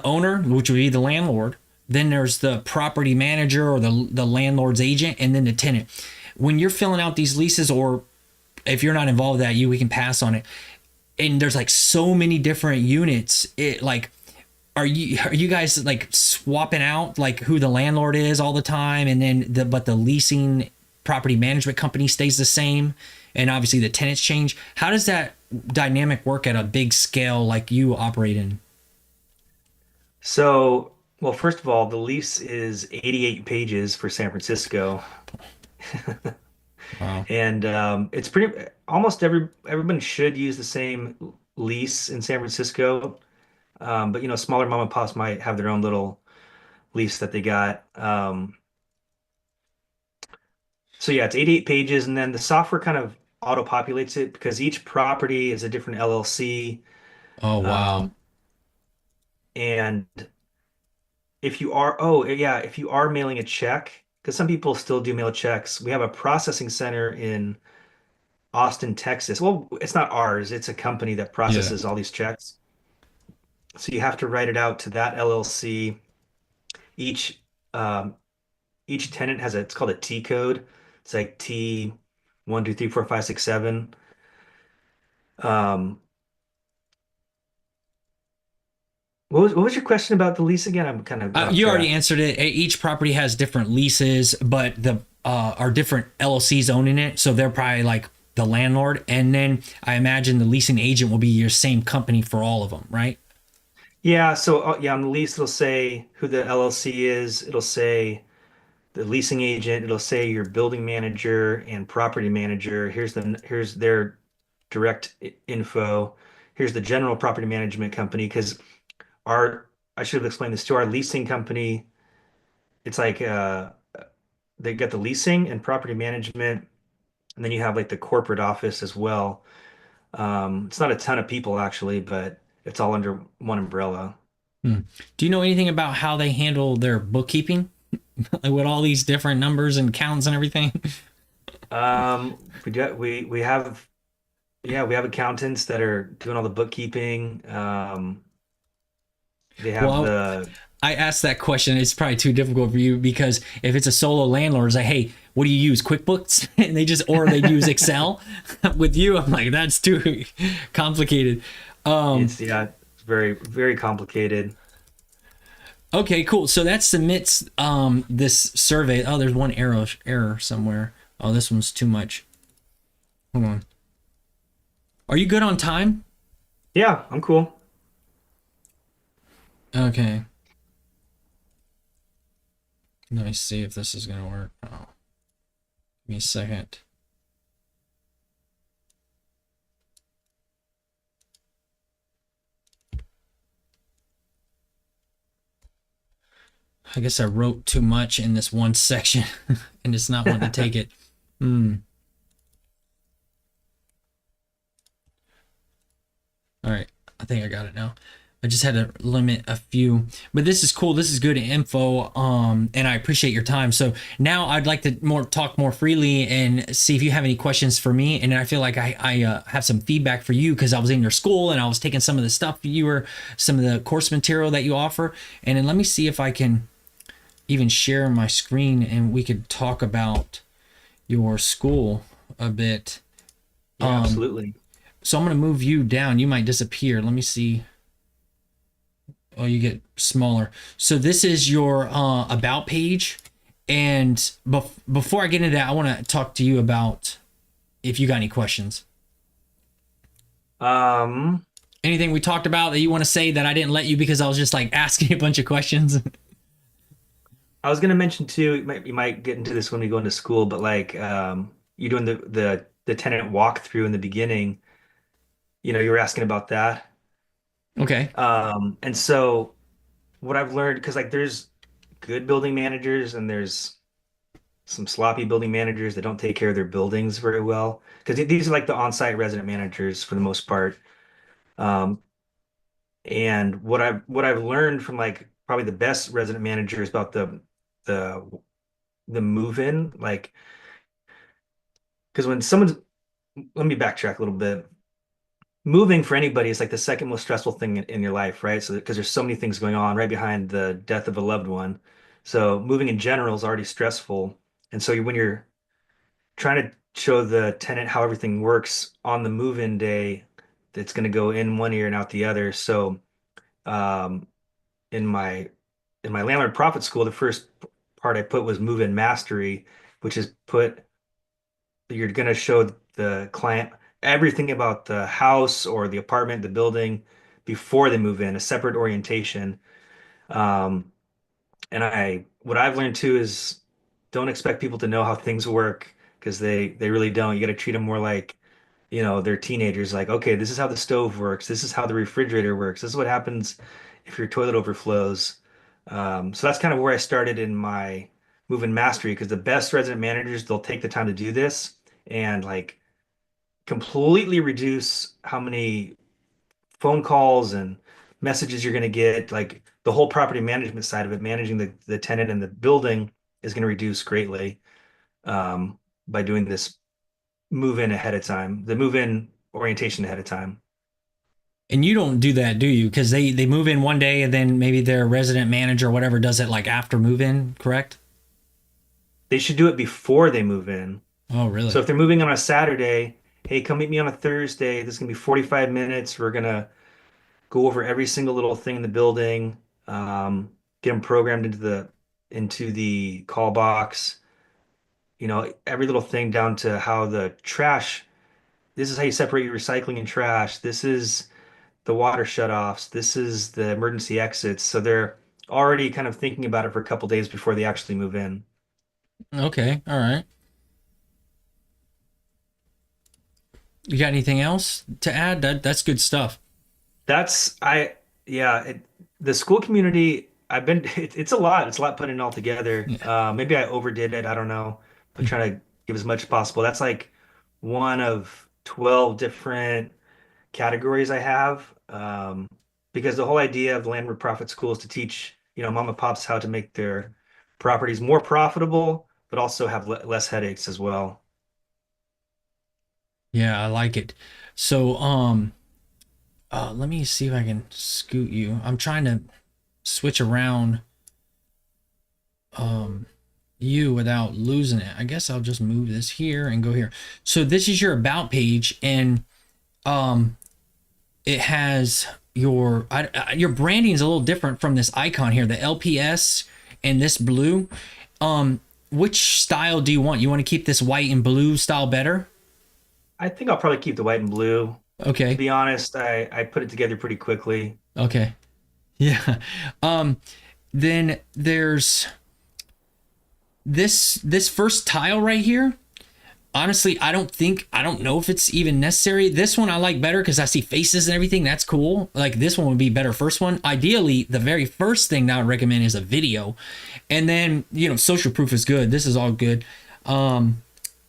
owner, which would be the landlord, then there's the property manager or the landlord's agent, and then the tenant. When you're filling out these leases, or if you're not involved with that, we can pass on it. And there's like so many different units. It like are you guys like swapping out like who the landlord is all the time, and then the leasing property management company stays the same, and obviously the tenants change? How does that dynamic work at a big scale like you operate in? So, well, first of all, the lease is 88 pages for San Francisco. Wow. And it's pretty almost everyone should use the same lease in San Francisco. But smaller mom and pops might have their own little lease that they got. So yeah, it's 88 pages, and then the software kind of auto-populates it because each property is a different LLC. Oh wow. Um, and if you are mailing a check, because some people still do mail checks, we have a processing center in Austin, Texas. Well, it's not ours, it's a company that Yeah. processes all these checks. So you have to write it out to that LLC. Each um, each tenant has it's called a T code. It's like T 1, 2, 3, 4, 5, 6, 7. Um, what was your question about the lease again? I'm kind of got off You already track. answered it. Each property has different leases, but the are different LLCs owning it, so they're probably like the landlord. And then I imagine the leasing agent will be your same company for all of them, right? Yeah, so yeah, on the lease it'll say who the LLC is. It'll say the leasing agent. It'll say your building manager and property manager. Here's their direct info. Here's the general property management company because our I should have explained this to our leasing company. It's like they got the leasing and property management, and then you have like the corporate office as well. It's not a ton of people actually, but it's all under one umbrella. Hmm. Do you know anything about how they handle their bookkeeping with all these different numbers and counts and everything? We have yeah, we have accountants that are doing all the bookkeeping. They have Well, the I asked that question. It's probably too difficult for you because if it's a solo landlord, it's like, hey, what do you use? QuickBooks? And or they use Excel. With you, I'm like, that's too complicated. Um, it's yeah, it's very very complicated. okay, cool. So that submits this survey. Oh, there's one error somewhere. Oh, this one's too much. Hold on. Are you good on time? Yeah, I'm cool. Okay. Let me see if this is gonna work. Oh, give me a second. I guess I wrote too much in this one section and it's not wanting to take it. Hmm. All right. I think I got it now. I just had to limit a few, but this is cool. This is good info. And I appreciate your time. So now I'd like to talk more freely and see if you have any questions for me. And I feel like I have some feedback for you because I was in your school and I was taking some of the stuff some of the course material that you offer. And then let me see if I can even share my screen and we could talk about your school a bit. Yeah, absolutely. So I'm going to move you down. You might disappear. Let me see. Oh, you get smaller. So this is your about page. And before I get into that, I want to talk to you about if you got any questions. Um, Anything we talked about that you want to say that I didn't let you because I was just like asking you a bunch of questions? I was gonna mention too, you might get into this when we go into school, but like you doing the tenant walkthrough in the beginning, you were asking about that. Okay. And so what I've learned, because like there's good building managers and there's some sloppy building managers that don't take care of their buildings very well. Because these are like the on-site resident managers for the most part. Um, and what I've learned from like probably the best resident managers about the the move-in, like because when someone's let me backtrack a little bit. Moving for anybody is like the second most stressful thing in your life, right? So because there's so many things going on right behind the death of a loved one. So moving in general is already stressful. And so when you're trying to show the tenant how everything works on the move-in day, it's going to go in one ear and out the other. So um, in my landlord profit school, the first part I put was move-in mastery, which is put you're going to show the client everything about the house or the apartment, the building before they move in, a separate orientation. Um, and what I've learned too is don't expect people to know how things work because they really don't. You got to treat them more like, they're teenagers. Like, okay, this is how the stove works. This is how the refrigerator works. This is what happens if your toilet overflows. So that's kind of where I started in my move-in mastery because the best resident managers, they'll take the time to do this and like completely reduce how many phone calls and messages you're going to get. Like the whole property management side of it, managing the tenant and the building is going to reduce greatly by doing this move in ahead of time, the move in orientation ahead of time. And you don't do that, do you? Because they move in one day and then maybe their resident manager or whatever does it like after move in, correct? They should do it before they move in. Oh, So really? if they're moving on a Saturday, hey, come meet me on a Thursday. This is gonna be 45 minutes. We're gonna go over every single little thing in the building, get them programmed into the call box. Every little thing down to how the trash. This is how you separate your recycling and trash. This is the water shutoffs. This is the emergency exits. So they're already kind of thinking about it for a couple days before they actually move in. Okay. All right. You got anything else to add? That's good stuff. Yeah, the school community, it's a lot. It's a lot putting it all together. Yeah. Maybe I overdid it. I don't know. But trying to give as much as possible. That's like one of 12 different categories I have. Because the whole idea of landlord profit school is to teach, mom and pops how to make their properties more profitable, but also have less headaches as well. Yeah, I like it. So, let me see if I can scoot you. I'm trying to switch around um you without losing it. I guess I'll just move this here and go here. So this is your about page and um it has your branding is a little different from this icon here, the LPS and this blue. Which style do you want? You want to keep this white and blue style better? I think I'll probably keep the white and blue. To Okay. be honest, I put it together pretty quickly. Okay. Yeah. Um then there's this first tile right here. Honestly, I don't know if it's even necessary. This one I like better because I see faces and everything. That's cool. Like this one would be better. First one, ideally, the very first thing that I would recommend is a video, and then social proof is good. This is all good. And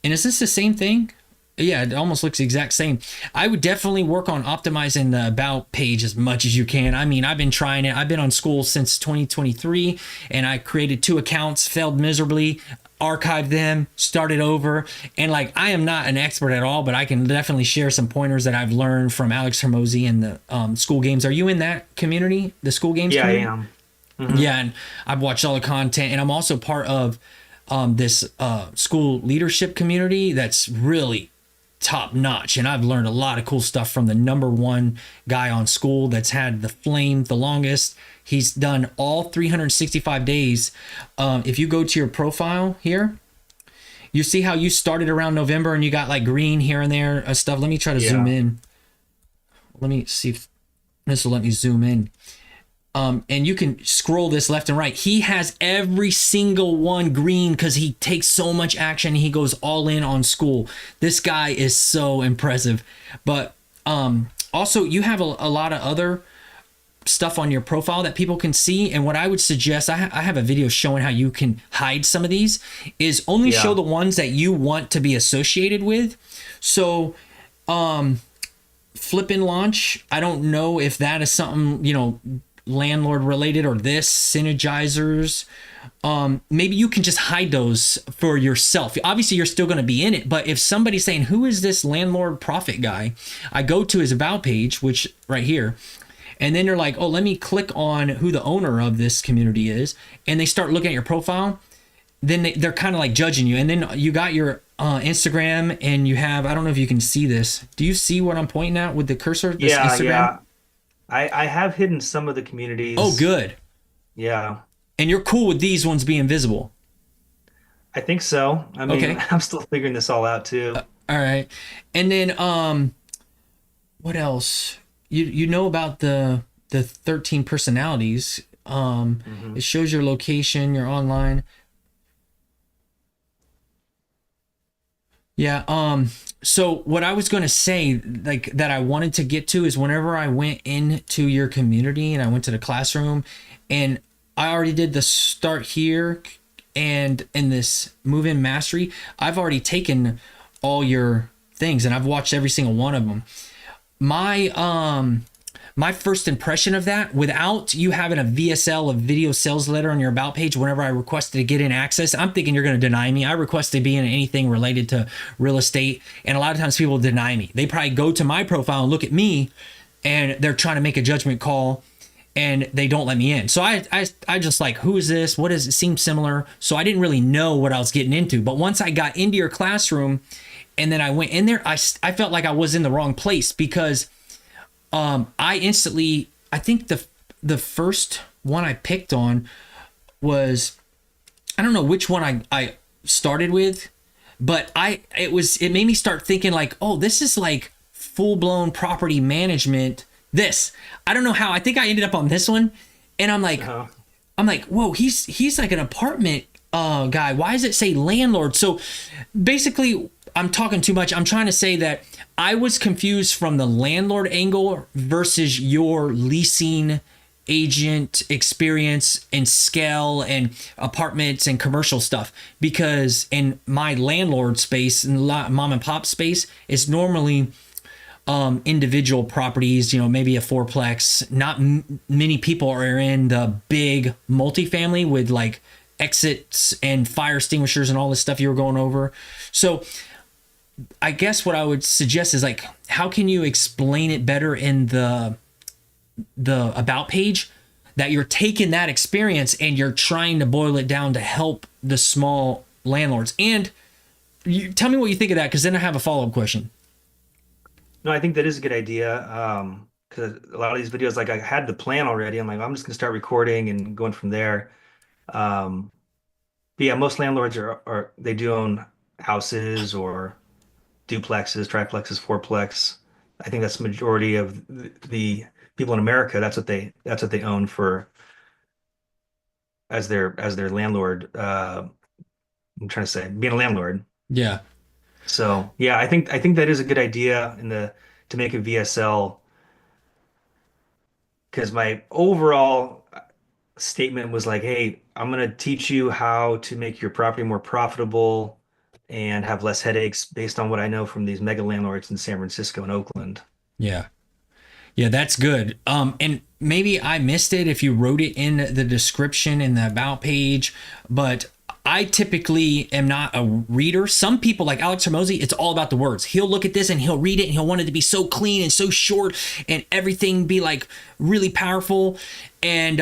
is this the same thing? Yeah, it almost looks the exact same. I would definitely work on optimizing the about page as much as you can. I mean, I've been trying it. I've been on school since 2023 and I created 2 accounts, failed miserably, archived them, started over. And like, I am not an expert at all, but I can definitely share some pointers that I've learned from Alex Hermosi and the school games. Are you in that community, the school games Yeah, I community? am. Hmm. Yeah, and I've watched all the content, and I'm also part of this school leadership community that's really top notch. And I've learned a lot of cool stuff from the number one guy on school that's had the flame the longest. He's done all 365 days. If you go to your profile here, you see how you started around November and you got like green here and there stuff. Let me try to zoom Yeah. in. Let me see if this will let me zoom in. And you can scroll this left and right. He has every single one green because he takes so much action. He goes all in on school. This guy is so impressive. But also, you have a lot of other stuff on your profile that people can see. And what I would suggest, I have a video showing how you can hide some of these, is only show Yeah. the ones that you want to be associated with. So, flip and launch, I don't know if that is something, landlord related, or this synergizers. Maybe you can just hide those for yourself. Obviously you're still going to be in it, but if somebody's saying, who is this landlord profit guy, I go to his about page, which right here, and then they're like, oh, let me click on who the owner of this community is, and they start looking at your profile. Then they're kind of like judging you. And then you got your Instagram, and you have, I don't know if you can see this, do you see what I'm pointing at with the cursor, this Yeah, Instagram? yeah. I have hidden some of the Oh, communities. good. Yeah. And you're cool with these ones being visible. I think so. I mean, Okay. I'm still figuring this all out too. All right. And then what else? You know about the 13 personalities. Hmm. It shows your location, your online. Yeah, so what I was going to say, like, that I wanted to get to, is whenever I went into your community and I went to the classroom, and I already did the start here and in this move in mastery, I've already taken all your things and I've watched every single one of them. My first impression of that, without you having a VSL, a video sales letter, on your about page, whenever I requested to get in access, I'm thinking you're going to deny me. I requested to be in anything related to real estate, and a lot of times people deny me. They probably go to my profile and look at me, and they're trying to make a judgment call, and they don't let me in. So I just like, who is this? What does it seem similar? So I didn't really know what I was getting into. But once I got into your classroom, and then I went in there, I felt like I was in the wrong place, because I instantly, I think the first one I picked on was, I don't know which one I started with, but it made me start thinking like, oh, this is like full blown property management. This, I don't know how, I think I ended up on this one, and Uh-huh. I'm like, whoa, he's like an apartment guy. Why does it say landlord? So basically, I'm talking too much. I'm trying to say that I was confused from the landlord angle versus your leasing agent experience and scale and apartments and commercial stuff, because in my landlord space and mom and pop space, it's normally individual properties, maybe a fourplex. Not many people are in the big multifamily with like exits and fire extinguishers and all this stuff you were going over. So I guess what I would suggest is like, how can you explain it better in the about page, that you're taking that experience and you're trying to boil it down to help the small landlords? And you tell me what you think of that, because then I have a follow-up question. No, I think that is a good idea. Because a lot of these videos, like I had the plan already. I'm like, I'm just gonna start recording and going from there. Um, but yeah, most landlords are they do own houses or duplexes, triplexes, fourplex. I think that's the majority of the people in America. That's what they own for as their landlord. I'm trying to say being a landlord. Yeah. So yeah, I think that is a good idea in the to make a VSL because my overall statement was like, hey, I'm gonna teach you how to make your property more profitable and have less headaches based on what I know from these mega landlords in San Francisco and Oakland. Yeah. Yeah, that's good. And maybe I missed it if you wrote it in the description in the about page, but I typically am not a reader. Some people like Alex Hermosi, it's all about the words. He'll look at this and he'll read it and he'll want it to be so clean and so short and everything be like really powerful. And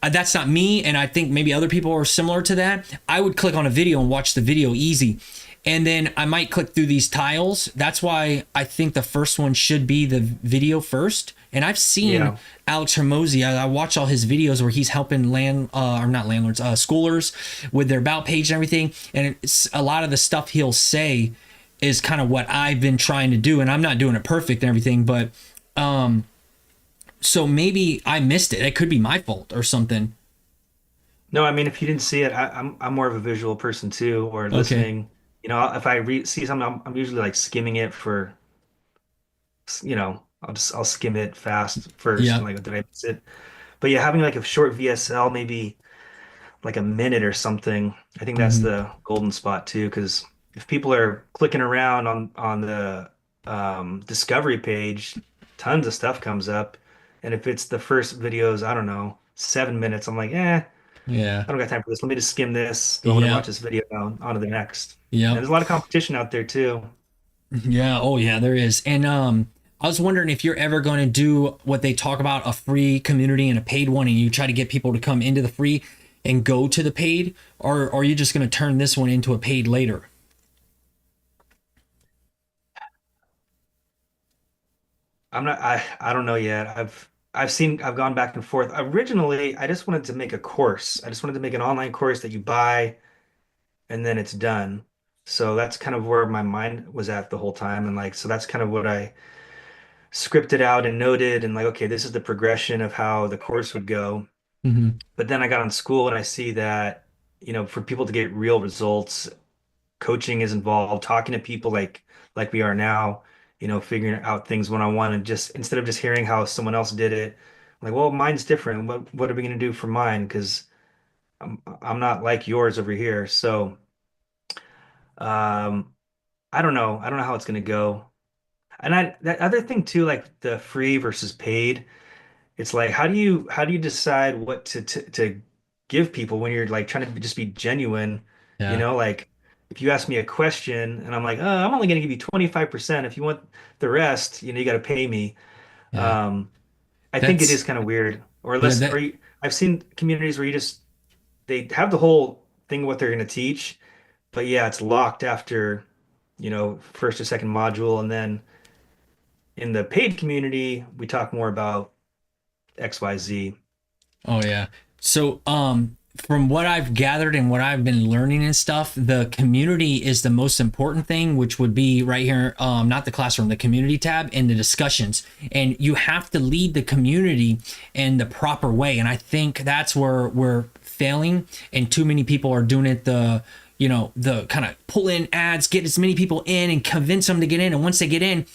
that's not me. And I think maybe other people are similar to that. I would click on a video and watch the video easy. And then I might click through these tiles. That's why I think the first one should be the video first. And I've seen Yeah. Alex Hermosi. I watch all his videos where he's helping or not landlords, schoolers with their about page and everything. And it's a lot of the stuff he'll say is kind of what I've been trying to do. And I'm not doing it perfect and everything, but so maybe I missed it. It could be my fault or something. No, I mean, if you didn't see it, I'm more of a visual person too, or Okay. listening. If I see something, I'm usually like skimming it for, I'll skim it fast first. Yeah. And like, did I miss it? But yeah, having like a short VSL, maybe like a minute or something. I think that's Hmm. the golden spot too, because if people are clicking around on the discovery page, tons of stuff comes up, and if it's the first videos, I don't know, 7 minutes, I'm like, Yeah. I don't got time for this. Let me just skim this. Do I want to watch Yep. this video down on to the next? And Yep. there's a lot of competition out there too. Yeah, oh yeah, there is. And I was wondering if you're ever going to do what they talk about, a free community and a paid one, and you try to get people to come into the free and go to the paid, or are you just going to turn this one into a paid later? I don't know yet. I've gone back and forth. Originally, I just wanted to make a course. I just wanted to make an online course that you buy and then it's done. So that's kind of where my mind was at the whole time. And like, so that's kind of what I scripted out and noted and like, okay, this is the progression of how the course would go. Hmm. But then I got on school and I see that, for people to get real results, coaching is involved, talking to people like we are now, figuring out things one on one and just instead of just hearing how someone else did it, like, well, mine's different. What are we going to do for mine? Because I'm not like yours over here. So um, I don't know. I don't know how it's going to go. And that other thing too, like the free versus paid. It's like how do you decide what to give people when you're like trying to just be genuine, Yeah, like if you ask me a question and I'm like, oh, I'm only going to give you 25%. If you want the rest, you got to pay me. yeah. Um, I think it is That's kind of weird. Or yeah, unless, I've seen communities where they have the whole thing what they're going to teach, but yeah, it's locked after, first or second module, and then in the paid community, we talk more about XYZ. oh yeah. So from what I've gathered and what I've been learning and stuff, the community is the most important thing, which would be right here, not the classroom, the community tab and the discussions. And you have to lead the community in the proper way. And I think that's where we're failing, and too many people are doing it the kind of pull in ads, get as many people in and convince them to get in. And once they get in,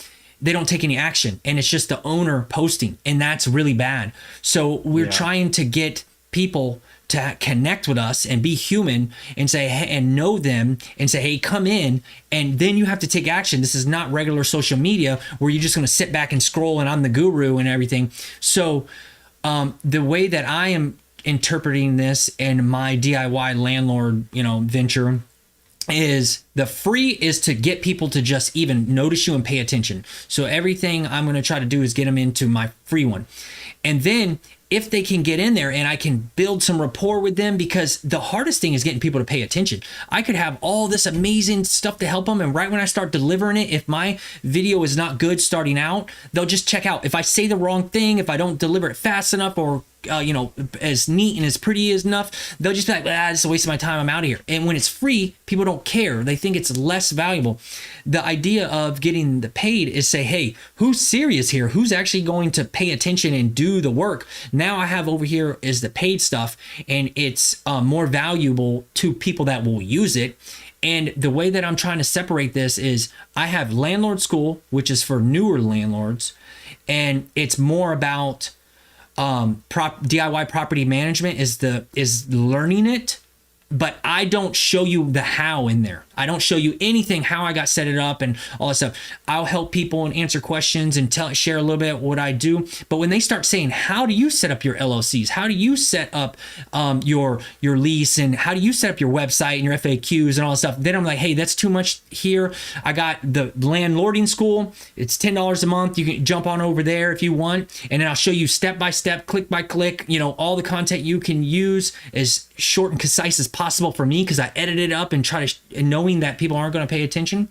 they don't take any action, and it's just the owner posting, and that's really bad. So we're Yeah. trying to get people to connect with us and be human and say, hey, and know them and say, hey, come in. And then you have to take action. This is not regular social media where you're just going to sit back and scroll and I'm the guru and everything. So the way that I am interpreting this in my DIY landlord venture is the free is to get people to just even notice you and pay attention. So everything I'm going to try to do is get them into my free one. And then if they can get in there and I can build some rapport with them, because the hardest thing is getting people to pay attention. I could have all this amazing stuff to help them, and right when I start delivering it, if my video is not good starting out, they'll just check out. If I say the wrong thing, if I don't deliver it fast enough, or as neat and as pretty as enough, they'll just be like, this is a waste of my time, I'm out of here. And when it's free, people don't care. They think it's less valuable. The idea of getting the paid is say, hey, who's serious here? Who's actually going to pay attention and do the work? Now I have over here is the paid stuff, and it's more valuable to people that will use it. And the way that I'm trying to separate this is I have landlord school, which is for newer landlords, and it's more about DIY property management is learning it, but I don't show you the how in there. I don't show you anything, how I got set it up and all that stuff. I'll help people and answer questions and share a little bit what I do. But when they start saying, how do you set up your LLCs? How do you set up your lease? And how do you set up your website and your FAQs and all that stuff? Then I'm like, hey, that's too much here. I got the landlording school. It's $10 a month. You can jump on over there if you want. And then I'll show you step by step, click by click, all the content you can use as short and concise as possible for me, because I edit it up and try to, and knowing that people aren't going to pay attention.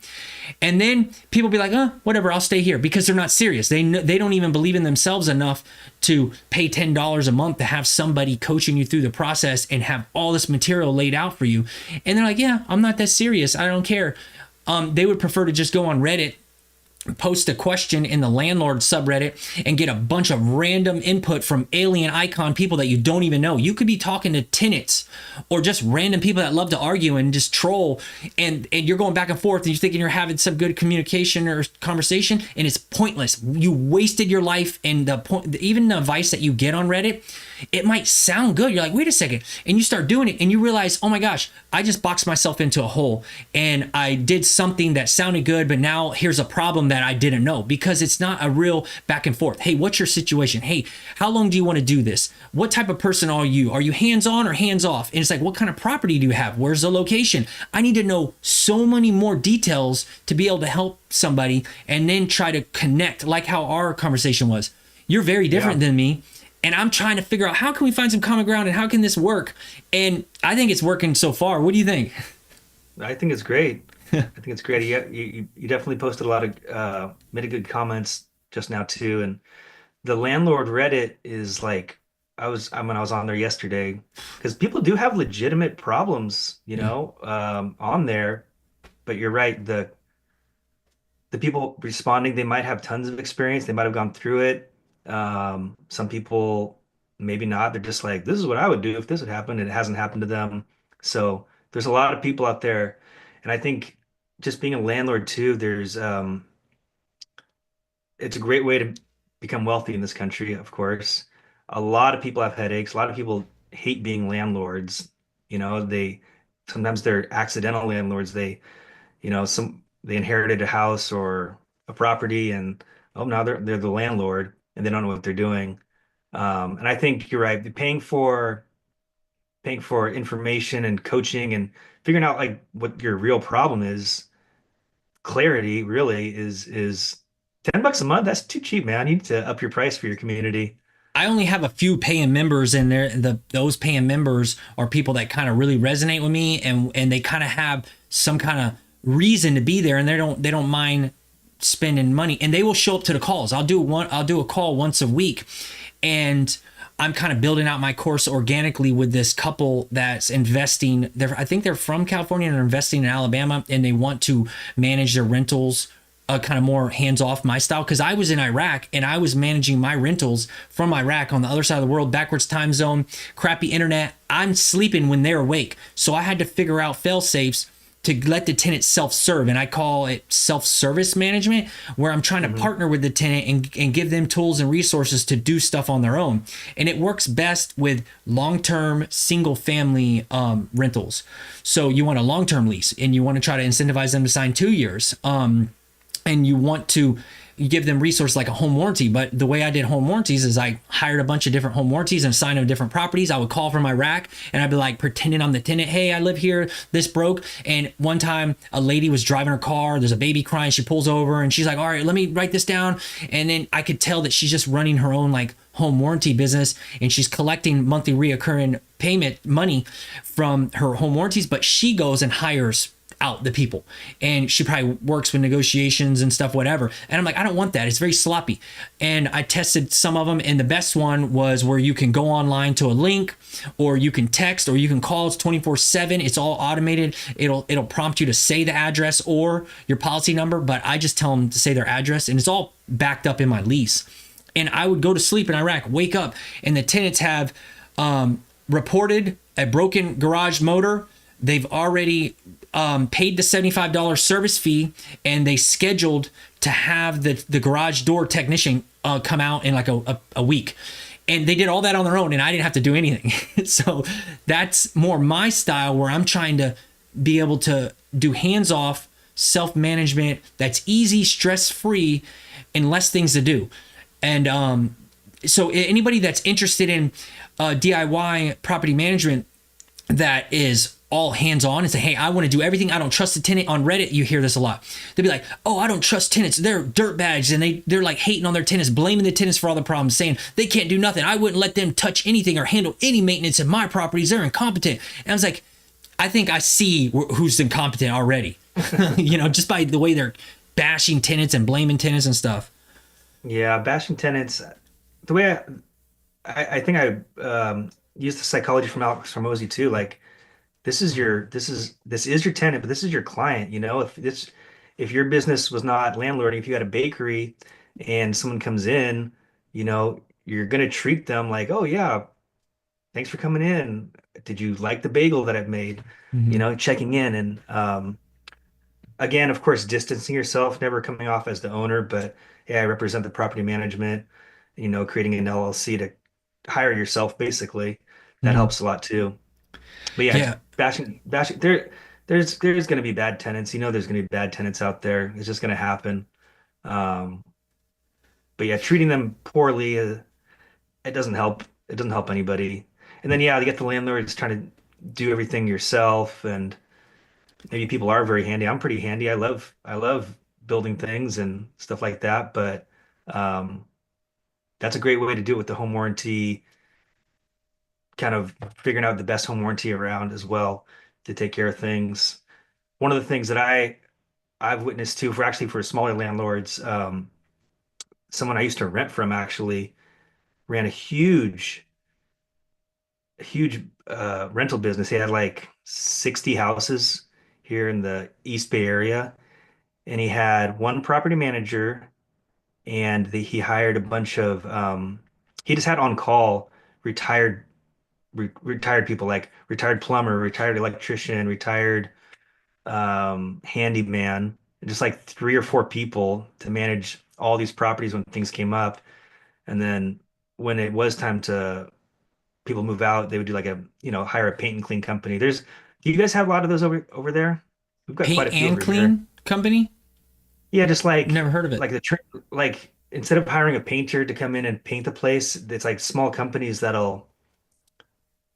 And then people be like, whatever, I'll stay here, because they're not serious. They don't even believe in themselves enough to pay $10 a month to have somebody coaching you through the process and have all this material laid out for you. And they're like, yeah, I'm not that serious. I don't care. They would prefer to just go on Reddit, post a question in the landlord subreddit, and get a bunch of random input from alien icon people that you don't even know. You could be talking to tenants or just random people that love to argue and just troll, and you're going back and forth and you're thinking you're having some good communication or conversation, and it's pointless. You wasted your life. And even the advice that you get on Reddit, it might sound good. You're like, wait a second. And you start doing it and you realize, oh my gosh, I just boxed myself into a hole and I did something that sounded good, but now here's a problem that I didn't know, because it's not a real back and forth. Hey, what's your situation? Hey, how long do you want to do this? What type of person are you? Are you hands-on or hands-off? And it's like, what kind of property do you have? Where's the location? I need to know so many more details to be able to help somebody and then try to connect, like how our conversation was. You're very different than me. And I'm trying to figure out, how can we find some common ground and how can this work? And I think it's working so far. What do you think? I think it's great. I think it's great. You definitely posted a lot of made a good comments just now too. And the landlord Reddit is like, when I was on there yesterday, because people do have legitimate problems, on there. But you're right, the people responding, they might have tons of experience. They might have gone through it. Some people maybe not. They're just like, this is what I would do if this would happen, and it hasn't happened to them. So there's a lot of people out there, and I think just being a landlord too, it's a great way to become wealthy in this country, of course. A lot of people have headaches. A lot of people hate being landlords. They sometimes they're accidental landlords. They inherited a house or a property, and now they're the landlord and they don't know what they're doing. And I think you're right. Paying for information and coaching and figuring out like what your real problem is. Clarity really is $10 a month. That's too cheap, man. You need to up your price for your community. I only have a few paying members in there. Those paying members are people that kind of really resonate with me, and they kind of have some kind of reason to be there, and they don't mind spending money, and they will show up to the calls. I'll do a call once a week, and I'm kind of building out my course organically with this couple that's investing. I think they're from California and they're investing in Alabama, and they want to manage their rentals kind of more hands-off my style, because I was in Iraq and I was managing my rentals from Iraq on the other side of the world, backwards time zone, crappy internet. I'm sleeping when they're awake. So I had to figure out fail safes to let the tenant self-serve, and I call it self-service management, where I'm trying to partner with the tenant and give them tools and resources to do stuff on their own. And it works best with long-term single-family rentals. So you want a long-term lease, and you want to try to incentivize them to sign 2 years. And you want to give them resources like a home warranty. But the way I did home warranties is I hired a bunch of different home warranties and assigned them different properties. I would call from Iraq and I'd be like pretending I'm the tenant. Hey, I live here. This broke. And one time a lady was driving her car. There's a baby crying. She pulls over and she's like, all right, let me write this down. And then I could tell that she's just running her own like home warranty business, and she's collecting monthly reoccurring payment money from her home warranties, but she goes and hires out the people, and she probably works with negotiations and stuff, whatever. And I'm like, I don't want that. It's very sloppy. And I tested some of them, and the best one was where you can go online to a link, or you can text, or you can call. It's 24/7. It's all automated. It'll prompt you to say the address or your policy number, but I just tell them to say their address, and it's all backed up in my lease. And I would go to sleep in Iraq, wake up, and the tenants have reported a broken garage motor. They've already paid the $75 service fee, and they scheduled to have the garage door technician come out in like a week. And they did all that on their own, and I didn't have to do anything. So that's more my style, where I'm trying to be able to do hands-off self-management that's easy, stress-free, and less things to do. And so anybody that's interested in DIY property management that is all hands-on and say, hey, I want to do everything. I don't trust the tenant. On Reddit, you hear this a lot. They'll be like, oh, I don't trust tenants. They're dirtbags. And they're like hating on their tenants, blaming the tenants for all the problems, saying they can't do nothing. I wouldn't let them touch anything or handle any maintenance in my properties. They're incompetent. And I was like, I think I see who's incompetent already, just by the way they're bashing tenants and blaming tenants and stuff. Yeah, bashing tenants. The way I think I used the psychology from Alex Hormozy too. Like, this is your tenant, but this is your client. If your business was not landlording, if you had a bakery and someone comes in, you're gonna treat them like, oh yeah, thanks for coming in. Did you like the bagel that I've made? Mm-hmm. Checking in. And again, of course, distancing yourself, never coming off as the owner, but yeah, I represent the property management, creating an LLC to hire yourself basically. That Mm-hmm. helps a lot too. But yeah, Yeah. bashing there's going to be bad tenants. There's going to be bad tenants out there. It's just going to happen. Um, but yeah, treating them poorly, it doesn't help. It doesn't help anybody. And then yeah, you get the landlords trying to do everything yourself, and maybe people are very handy. I'm pretty handy. I love building things and stuff like that. But um, that's a great way to do it with the home warranty, kind of figuring out the best home warranty around as well to take care of things. One of the things that I've witnessed too, for smaller landlords, someone I used to rent from actually ran a huge rental business. He had like 60 houses here in the East Bay area, and he had one property manager, and he hired a bunch of he just had on call retired retired people, like retired plumber, retired electrician, retired handyman, just like 3 or 4 people to manage all these properties when things came up. And then when it was time to people move out, they would do like hire a paint and clean company. Do you guys have a lot of those over there? We've got quite Paint a few and over here. clean company? Yeah, just Never heard of it. like like instead of hiring a painter to come in and paint the place, it's like small companies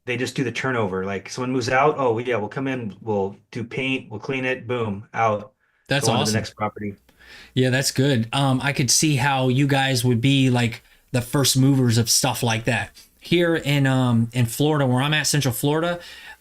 they just do the turnover. Like someone moves out, oh yeah, we'll come in, we'll do paint, we'll clean it, boom, out, That's go on to the awesome. next property. Yeah, that's good. I could see how you guys would be like the first movers of stuff like that. Here in Florida, where I'm at, Central Florida,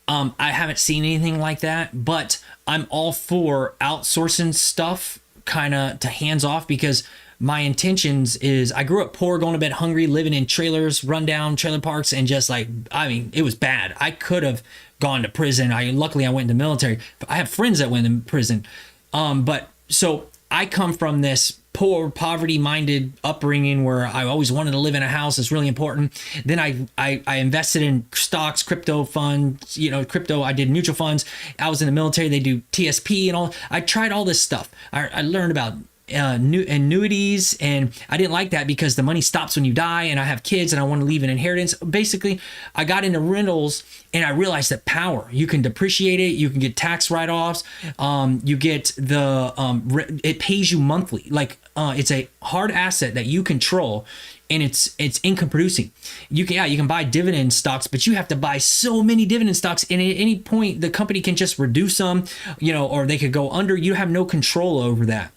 I haven't seen anything like that, but I'm all for outsourcing stuff kind of to hands off, because my intentions is I grew up poor, going to bed hungry, living in trailers, rundown trailer parks, and just like, I mean, it was bad. I could have gone to prison. Luckily I went into the military. I have friends that went in prison. But so I come from this poor, poverty-minded upbringing where I always wanted to live in a house. It's really important. Then I invested in stocks, crypto funds, crypto. I did mutual funds. I was in the military. They do TSP and all. I tried all this stuff. I learned about new annuities, and I didn't like that because the money stops when you die, and I have kids and I want to leave an inheritance. Basically, I got into rentals, and I realized that power, you can depreciate it, you can get tax write-offs, you get it pays you monthly. Like it's a hard asset that you control, and it's income producing. You can buy dividend stocks, but you have to buy so many dividend stocks, and at any point the company can just reduce them, or they could go under. You have no control over that.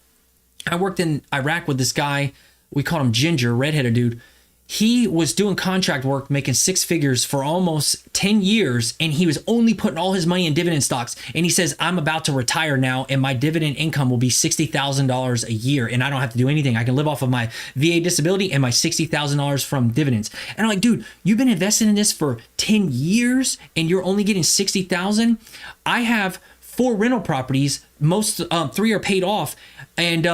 I worked in Iraq with this guy. We called him Ginger, redheaded dude. He was doing contract work, making 6 figures for almost 10 years, and he was only putting all his money in dividend stocks. And he says, I'm about to retire now, and my dividend income will be $60,000 a year, and I don't have to do anything. I can live off of my VA disability and my $60,000 from dividends. And I'm like, dude, you've been investing in this for 10 years, and you're only getting $60,000? I have 4 rental properties. Most 3 are paid off, and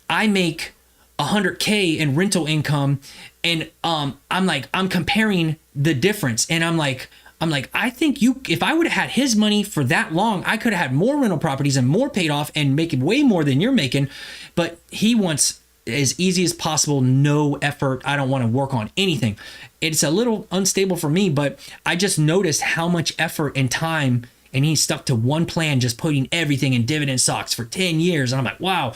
I make $100K in rental income, and I'm comparing the difference, and I'm like, I'm like, I think if I would have had his money for that long, I could have had more rental properties and more paid off and making way more than you're making. But he wants as easy as possible, no effort. I don't want to work on anything. It's a little unstable for me, but I just noticed how much effort and time, and he stuck to one plan, just putting everything in dividend stocks for 10 years. And I'm like, wow.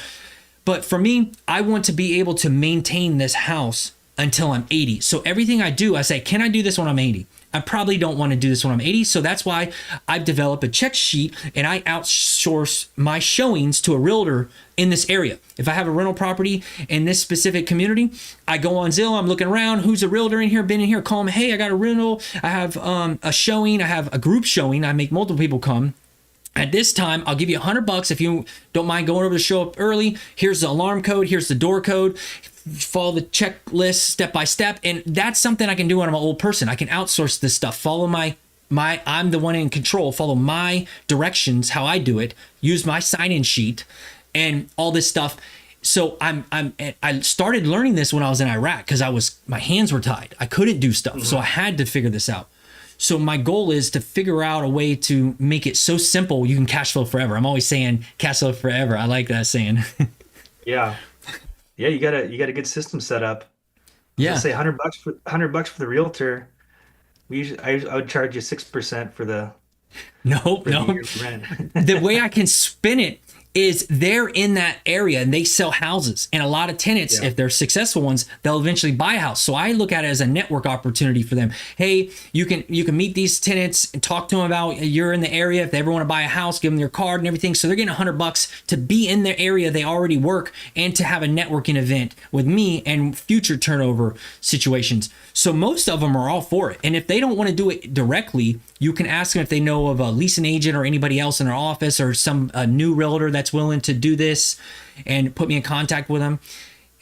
But for me, I want to be able to maintain this house until I'm 80. So everything I do, I say, can I do this when I'm 80? I probably don't want to do this when I'm 80. So that's why I've developed a check sheet and I outsource my showings to a realtor in this area. If I have a rental property in this specific community, I go on Zillow, I'm looking around, who's a realtor in here, been in here, call them, hey, I got a rental, I have a showing, I have a group showing, I make multiple people come. At this time, I'll give you $100 if you don't mind going over to show up early. Here's the alarm code. Here's the door code. Follow the checklist step by step. And that's something I can do when I'm an old person. I can outsource this stuff. Follow my I'm the one in control. Follow my directions, how I do it. Use my sign-in sheet and all this stuff. So I started learning this when I was in Iraq because my hands were tied. I couldn't do stuff. So I had to figure this out. So my goal is to figure out a way to make it so simple you can cash flow forever. I'm always saying cash flow forever. I like that saying. Yeah. Yeah, you got a good system set up. I was Yeah. gonna say $100 for the realtor. I would charge you 6% No, for the no. yearly rent. The way I can spin it is they're in that area and they sell houses. And a lot of tenants, Yeah. if they're successful ones, they'll eventually buy a house. So I look at it as a network opportunity for them. Hey, you can meet these tenants and talk to them about you're in the area. If they ever want to buy a house, give them your card and everything. So they're getting $100 to be in their area they already work and to have a networking event with me and future turnover situations. So most of them are all for it. And if they don't want to do it directly, you can ask them if they know of a leasing agent or anybody else in their office or a new realtor that's willing to do this and put me in contact with them.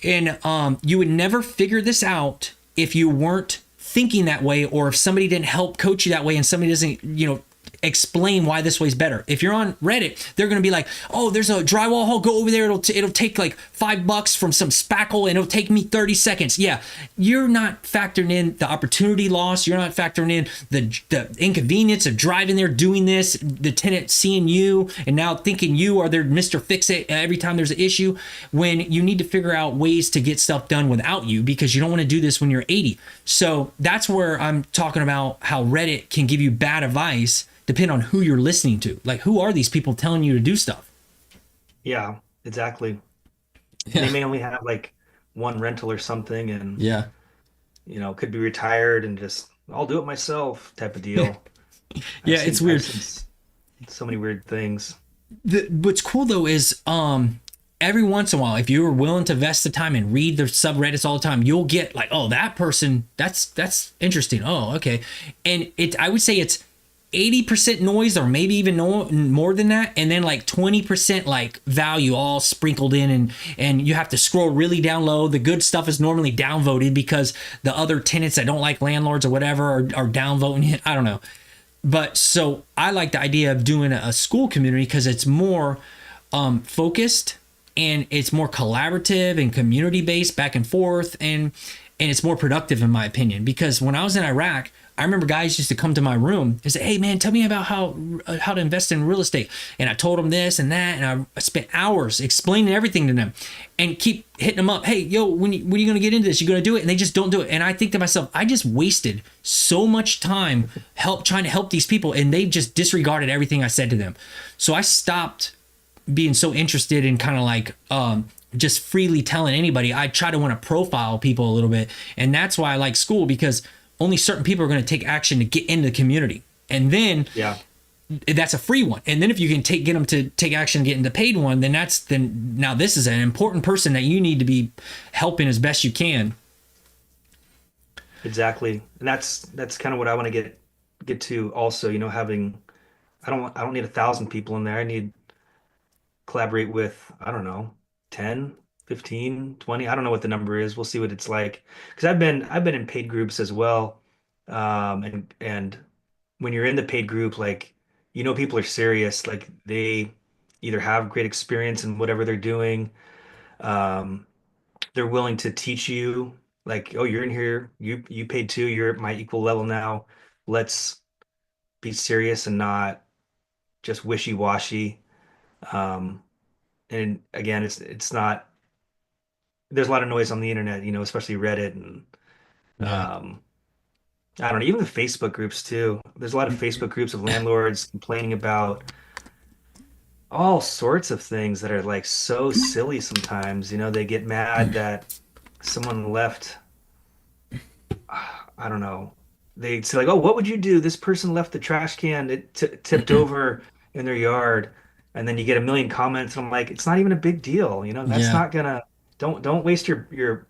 And you would never figure this out if you weren't thinking that way or if somebody didn't help coach you that way and somebody doesn't, explain why this way's better. If you're on Reddit, they're going to be like, oh, there's a drywall hole, go over there. It'll take like $5 from some spackle and it'll take me 30 seconds. Yeah. You're not factoring in the opportunity loss. You're not factoring in the inconvenience of driving there, doing this, the tenant seeing you and now thinking you are their Mr. Fix-It every time there's an issue, when you need to figure out ways to get stuff done without you because you don't want to do this when you're 80. So that's where I'm talking about how Reddit can give you bad advice depend on who you're listening to. Like, who are these people telling you to do stuff? Yeah, exactly. They Yeah. may only have like one rental or something and Yeah. could be retired and just I'll do it myself type of deal. Yeah, it's I've weird. seen so many weird things. What's cool though is every once in a while, if you're willing to invest the time and read the subreddits all the time, you'll get like, oh, that person, that's interesting. Oh, okay. And I would say it's 80% noise or maybe even more than that, and then like 20% like value all sprinkled in, and you have to scroll really down low. The good stuff is normally downvoted because the other tenants that don't like landlords or whatever are downvoting it. I don't know. But so I like the idea of doing a school community because it's more focused and it's more collaborative and community based back and forth, and it's more productive in my opinion. Because when I was in Iraq, I remember guys used to come to my room and say, hey man, tell me about how to invest in real estate. And I told them this and that, and I spent hours explaining everything to them and keep hitting them up. Hey, yo, when are you going to get into this? You going to do it? And they just don't do it. And I think to myself, I just wasted so much time trying to help these people, and they just disregarded everything I said to them. So I stopped being so interested in kind of like just freely telling anybody. I try to want to profile people a little bit, and that's why I like school, because only certain people are going to take action to get into the community, and then Yeah. that's a free one. And then if you can get them to take action, get into paid one, then now this is an important person that you need to be helping as best you can. Exactly. And that's kind of what I want to get to also, having I don't need 1,000 people in there. I need collaborate with, I don't know, 10, 15, 20. I don't know what the number is. We'll see what it's like. Because I've been in paid groups as well. And when you're in the paid group, like, people are serious. Like they either have great experience in whatever they're doing. Um, they're willing to teach you, like, oh, you're in here, you paid too, you're at my equal level now. Let's be serious and not just wishy-washy. Um, and again, it's not. There's a lot of noise on the internet, especially Reddit and Yeah. um, I don't know, even the Facebook groups too. There's a lot of Facebook groups of landlords complaining about all sorts of things that are like so silly sometimes. They get mad that someone left, I don't know. They say like, "Oh, what would you do? This person left the trash can it t tipped over in their yard." And then you get a million comments and I'm like, "It's not even a big deal, That's Yeah. not gonna don't waste your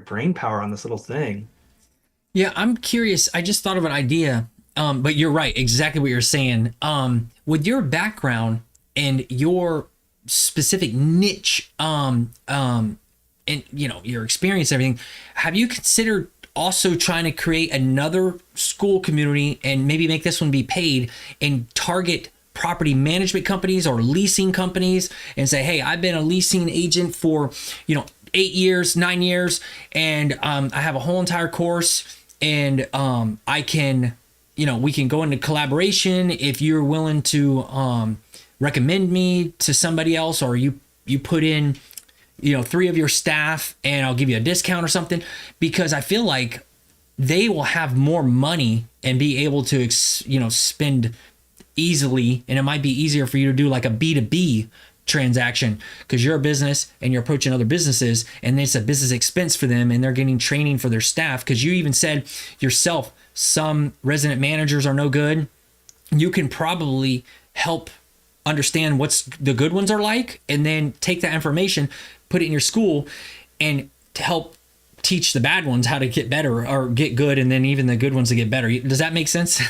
brain power on this little thing." Yeah, I'm curious. I just thought of an idea. But you're right, exactly what you're saying. With your background and your specific niche, and your experience, and everything, have you considered also trying to create another school community and maybe make this one be paid and target property management companies or leasing companies and say, hey, I've been a leasing agent for, 8 years, 9 years, and I have a whole entire course, and I can, we can go into collaboration if you're willing to recommend me to somebody else, or you put in, three of your staff, and I'll give you a discount or something, because I feel like they will have more money and be able to, spend easily, and it might be easier for you to do like a B2B transaction because you're a business and you're approaching other businesses, and it's a business expense for them, and they're getting training for their staff, because you even said yourself some resident managers are no good. You can probably help understand what's the good ones are like, and then take that information, put it in your school, and to help teach the bad ones how to get better or get good, and then even the good ones to get better. Does that make sense?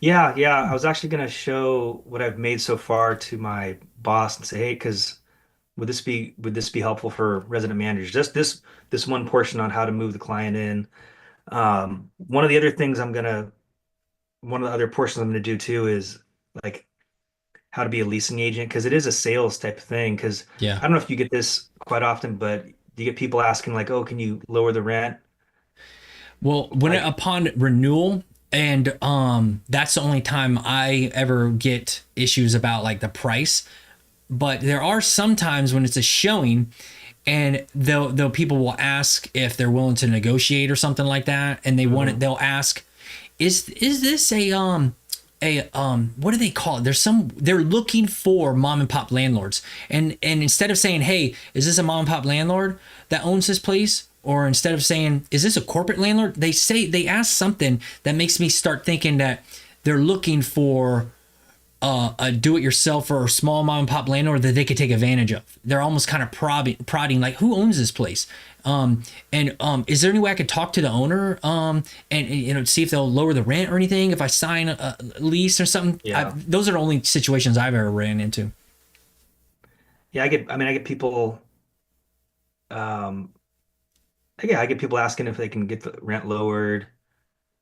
Yeah, yeah. I was actually gonna show what I've made so far to my boss and say, hey, because would this be helpful for resident managers? Just this one portion on how to move the client in. One of the other things one of the other portions I'm gonna do too is like how to be a leasing agent because it is a sales type of thing. Because Yeah. I don't know if you get this quite often, but you get people asking like, oh, can you lower the rent? Well, when Like, upon renewal, and that's the only time I ever get issues about like the price. But there are some times when it's a showing, and they'll people will ask if they're willing to negotiate or something like that, and they want it. mhm. They'll ask, is this a what do they call it? They're looking for mom and pop landlords, and instead of saying, hey, is this a mom and pop landlord that owns this place, or instead of saying, is this a corporate landlord, they ask something that makes me start thinking that they're looking for a do-it-yourself or a small mom and pop landlord that they could take advantage of. They're almost kind of prodding like, who owns this place? And is there any way I could talk to the owner, and see if they'll lower the rent or anything if I sign a lease or something? Yeah. Those are the only situations I've ever ran into. Yeah, I get people um yeah, I get people asking if they can get the rent lowered,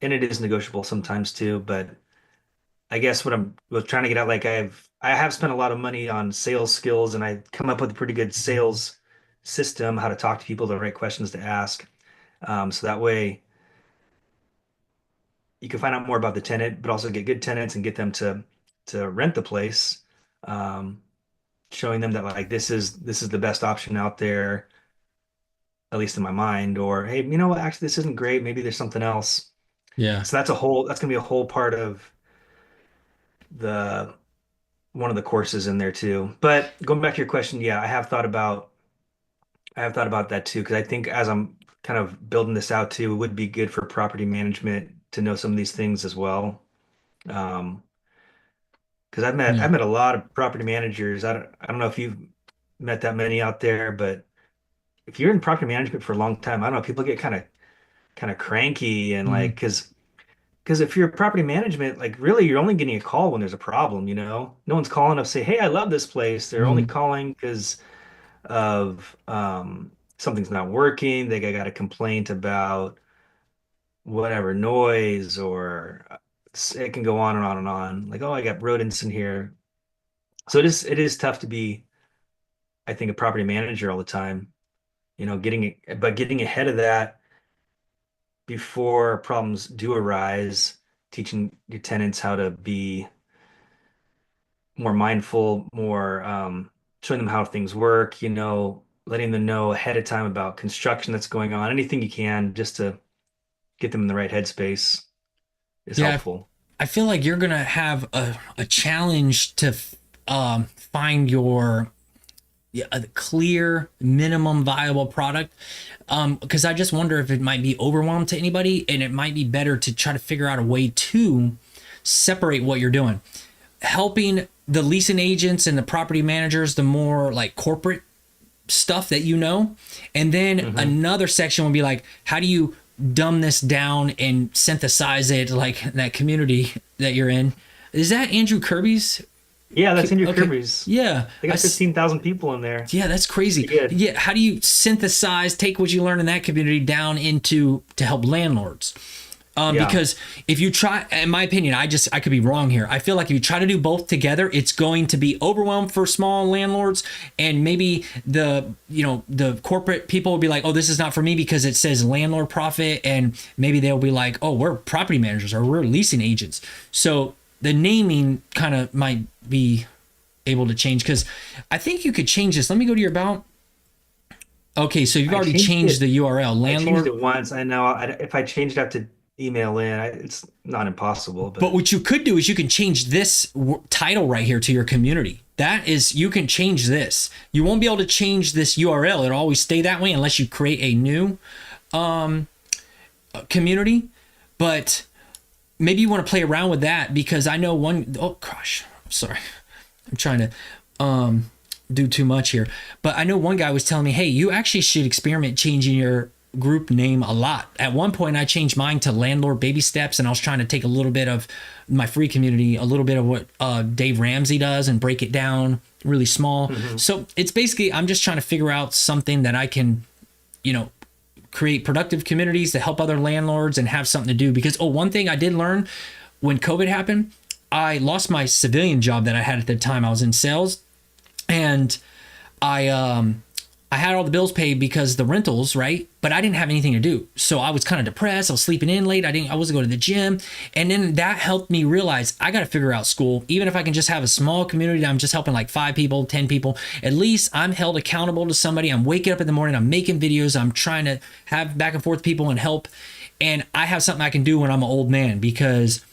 and it is negotiable sometimes too, but I guess what I'm was trying to get at, like I have spent a lot of money on sales skills and I come up with a pretty good sales system, how to talk to people, the right questions to ask. So that way you can find out more about the tenant, but also get good tenants and get them to rent the place. Um, Showing them that like this is the best option out there, at least in my mind, or hey, you know what, actually this isn't great. Maybe there's something else. Yeah. So that's gonna be a whole part of the one of the courses in there too. But going back to your question, yeah, I have thought about that too, because I think as I'm kind of building this out too, it would be good for property management to know some of these things as well. Um, because I've met Yeah. I've met a lot of property managers. I don't know if you've met that many out there, but if you're in property management for a long time, I don't know, people get kind of cranky and like Mhm. because if you're property management, like really you're only getting a call when there's a problem, No one's calling up say, "Hey, I love this place." They're only Mhm. calling because of something's not working. They got a complaint about whatever noise or it can go on and on and on. Like, oh, I got rodents in here. So it is tough to be, I think, a property manager all the time, getting ahead of that before problems do arise teaching your tenants how to be more mindful, more showing them how things work, letting them know ahead of time about construction that's going on, anything you can just to get them in the right headspace is Yeah, helpful. I feel like you're gonna have a challenge to find your a clear minimum viable product, because I just wonder if it might be overwhelmed to anybody, and it might be better to try to figure out a way to separate what you're doing, helping the leasing agents and the property managers, the more like corporate stuff that you know. And then Hmm. another section will be like, how do you dumb this down and synthesize it like that community that you're in? Is that Andrew Kirby's? Yeah, that's Andrew Okay. Kirby's. Yeah. They got 15,000 people in there. Yeah, that's crazy. Pretty good. Yeah. How do you synthesize, take what you learn in that community down into to help landlords? Yeah. Because if you try, in my opinion, I could be wrong here. I feel like if you try to do both together, it's going to be overwhelmed for small landlords, and maybe the corporate people will be like, oh, this is not for me because it says landlord profit, and maybe they'll be like, oh, we're property managers or we're leasing agents. So the naming kind of might be able to change, because I think you could change this. Let me go to your about. Okay, so you've I already changed changed it. the URL, I changed landlord. it once. I know if I change it, I have to email in. It's not impossible, But but what you could do is you can change this title right here to your community. That is, you can change this. You won't be able to change this URL. It'll always stay that way unless you create a new community. But maybe you want to play around with that, because I know one, oh gosh, I'm sorry. I'm trying to do too much here. But I know one guy was telling me, hey, you actually should experiment changing your group name a lot. At one point, I changed mine to Landlord Baby Steps, and I was trying to take a little bit of my free community, a little bit of what Dave Ramsey does, and break it down really small. hmm. So it's basically, I'm just trying to figure out something that I can, you know, create productive communities to help other landlords and have something to do. Because, oh, one thing I did learn when COVID happened, I lost my civilian job that I had at the time. I was in sales, and I had all the bills paid because the rentals, right? But I didn't have anything to do. So I was kind of depressed. I was sleeping in late. I wasn't going to the gym. And then that helped me realize I got to figure out school. Even if I can just have a small community, I'm just helping like 5 people, 10 people. At least I'm held accountable to somebody. I'm waking up in the morning. I'm making videos. I'm trying to have back and forth people and help. And I have something I can do when I'm an old man, because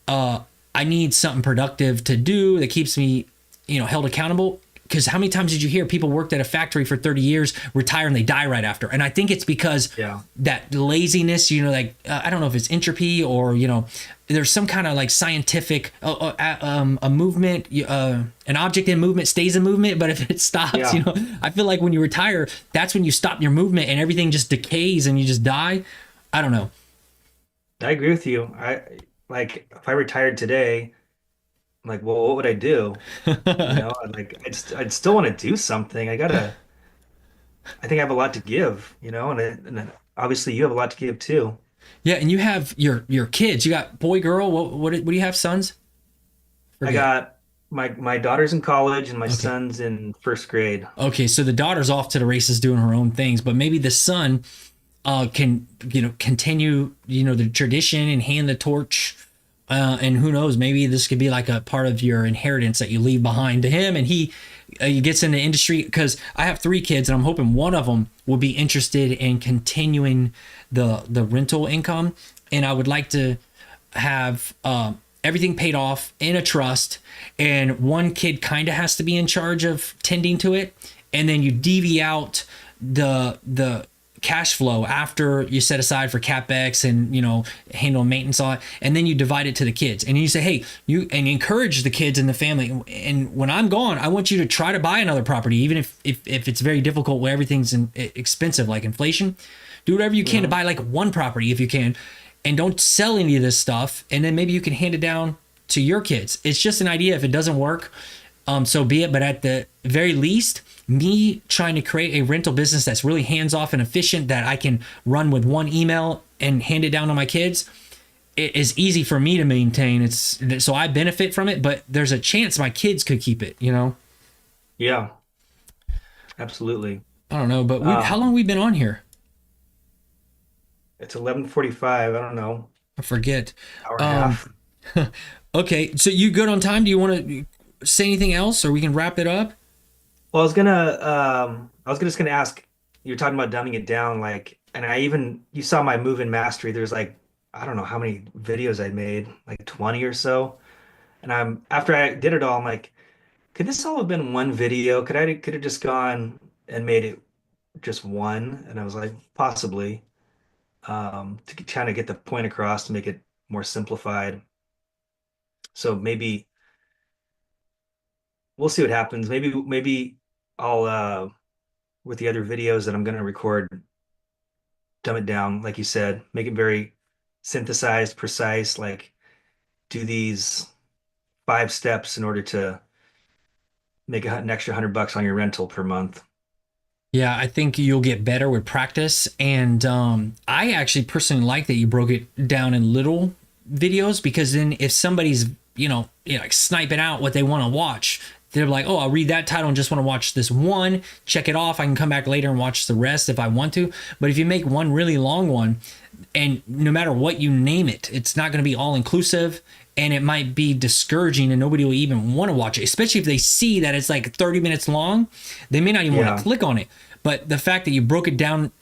I need something productive to do that keeps me, held accountable. Because how many times did you hear people worked at a factory for 30 years, retire, and they die right after? And I think it's because Yeah. that laziness, I don't know if it's entropy or, there's some kind of like scientific, a movement, an object in movement stays in movement. But if it stops, Yeah. I feel like when you retire, that's when you stop your movement and everything just decays and you just die. I don't know. I agree with you. I like if I retired today, I'm like, well, what would I do? I'd still want to do something. I think I have a lot to give, and obviously you have a lot to give too. Yeah. And you have your kids, you got boy, girl, what do you have, sons? I Forget. got my daughter's in college and my Okay. son's in first grade. Okay, so the daughter's off to the races doing her own things, but maybe the son can continue the tradition and hand the torch. And who knows, maybe this could be like a part of your inheritance that you leave behind to him, and he gets in the industry. Because I have 3 kids, and I'm hoping one of them will be interested in continuing the rental income, and I would like to have everything paid off in a trust, and one kid kind of has to be in charge of tending to it, and then you deviate out the cash flow after you set aside for capex and handle maintenance on it, and then you divide it to the kids, and you say, hey, you and encourage the kids in the family, and when I'm gone, I want you to try to buy another property, even if it's very difficult where everything's expensive like inflation. Do whatever you can to Hmm. buy like one property if you can, and don't sell any of this stuff, and then maybe you can hand it down to your kids. It's just an idea. If it doesn't work, so be it. But at the very least, me trying to create a rental business that's really hands off and efficient, that I can run with one email and hand it down to my kids, it is easy for me to maintain. It's so I benefit from it, but there's a chance my kids could keep it. Yeah, absolutely. I don't know, but how Um, long we been on here? it's 11:45. I don't know. I forget. Hour and a Um, half. okay, so you good on time? Do you want to say anything else, or we can wrap it up? Well, I was just gonna ask, you're talking about dumbing it down, like, and you saw my move in mastery. There's like, I don't know how many videos I made, like 20 or so. And after I did it all, I'm like, could this all have been one video? Could have just gone and made it just one? And I was like, possibly, to kind of get the point across to make it more simplified. So maybe we'll see what happens. Maybe I'll with the other videos that I'm gonna record, dumb it down, like you said, make it very synthesized, precise, like do these 5 steps in order to make an extra $100 on your rental per month. Yeah, I think you'll get better with practice. And I actually personally like that you broke it down in little videos because then if somebody's, like sniping out what they want to watch, they're like, oh, I'll read that title and just want to watch this one, check it off. I can come back later and watch the rest if I want to. But if you make one really long one, and no matter what you name it, it's not going to be all inclusive and it might be discouraging and nobody will even want to watch it, especially if they see that it's like 30 minutes long. They may not even want Yeah. to click on it. But the fact that you broke it down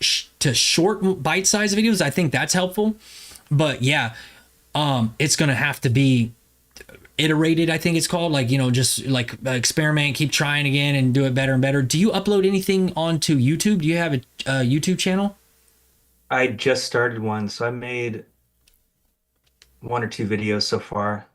to short bite-sized videos, I think that's helpful. But yeah, it's going to have to be iterated, I think it's called, like, just like experiment, keep trying again and do it better and better. Do you upload anything onto YouTube? Do you have a YouTube channel? I just started one, so I made 1 or 2 videos so far.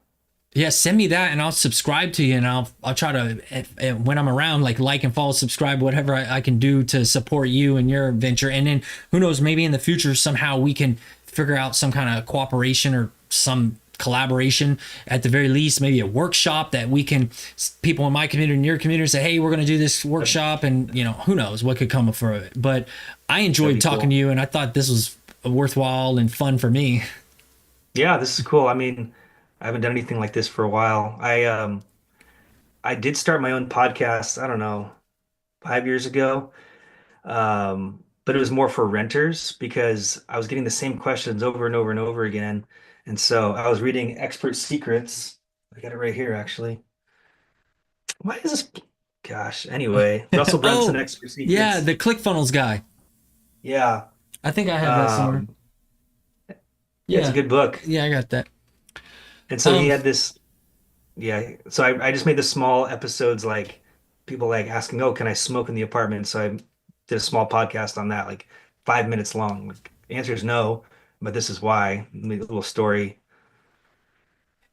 Yeah, send me that and I'll subscribe to you and I'll try to when I'm around like and follow, subscribe, whatever I can do to support you and your venture. And then who knows, maybe in the future somehow we can figure out some kind of cooperation or some collaboration, at the very least, maybe a workshop that we can, people in my community and your community, say, hey, we're going to do this That'd, workshop, and who knows what could come for it. But I that'd enjoyed be talking to cool. you and I thought this was worthwhile and fun for me. Yeah, this is cool. I mean, I haven't done anything like this for a while. I did start my own podcast, I don't know, 5 years ago. But it was more for renters because I was getting the same questions over and over and over again. And so I was reading Expert Secrets. I got it right here, actually. Why is this? Gosh, anyway, Russell Brunson, Oh, Expert yeah, Secrets. the ClickFunnels guy. Yeah. I think I have that somewhere. Um, yeah, it's a Yeah, good book. yeah, I got that. And so he Um, had this, yeah. So I just made the small episodes like people like asking, oh, can I smoke in the apartment? So I did a small podcast on that, like 5 minutes long. Like, the answer is no, but this is why. Made a little story.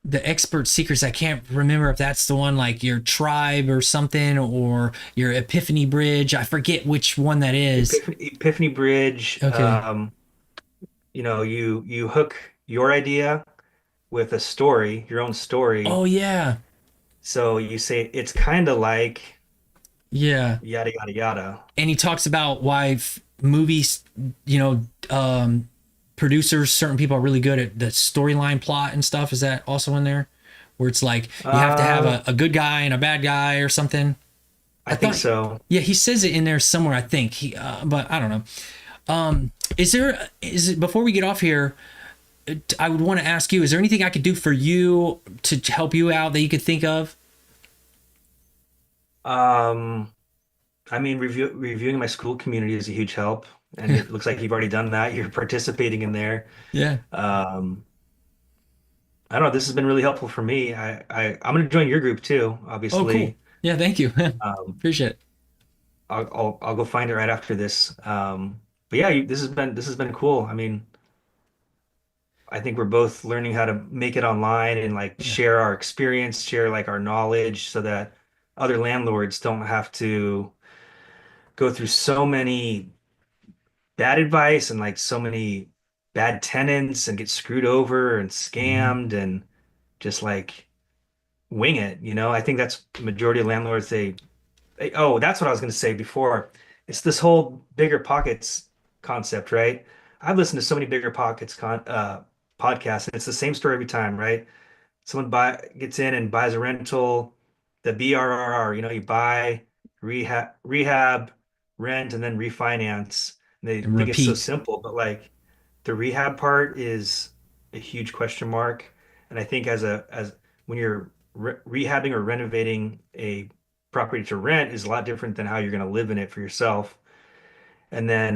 the expert secrets, I can't remember if that's the one like your tribe or something or your epiphany bridge. I forget which one that is. Epiphany Bridge. Okay. You hook your idea with a story, your own story. Oh yeah. So you say it's kind of like Yeah. yada yada yada. And he talks about why movies, you know, producers, certain people are really good at the storyline plot and stuff. Is that also in there? Where it's like you have to have Uh, a good guy and a bad guy or something. I I think thought, so. yeah, he says it in there somewhere. I think but I don't know. Is it before we get off here? I would want to ask you: is there anything I could do for you to help you out that you could think of? Um, I mean, reviewing my school community is a huge help, and it looks like you've already done that. You're participating in there. Yeah. Um, I don't know. This has been really helpful for me. I'm going to join your group too, Oh, cool. obviously. Yeah. Thank you. Um, Appreciate it. I'll go find it right after this. But yeah, this has been cool. I mean, I think we're both learning how to make it online and like Yeah. share our experience, share like our knowledge, so that other landlords don't have to go through so many bad advice and like so many bad tenants and get screwed over and Mhm. scammed and just like wing it, you know? I think that's the majority of landlords, oh, that's what I was going to say before. It's this whole bigger pockets concept, right? I've listened to so many bigger pockets podcasts, and it's the same story every time, right? Someone gets in and buys a rental, the BRRR, you buy, rehab, rent, and then refinance. And they And think it's so repeat. simple, but like the rehab part a huge question mark. And I think as when you're rehabbing or renovating a property to rent is a lot different than how you're going to live in it for yourself. And then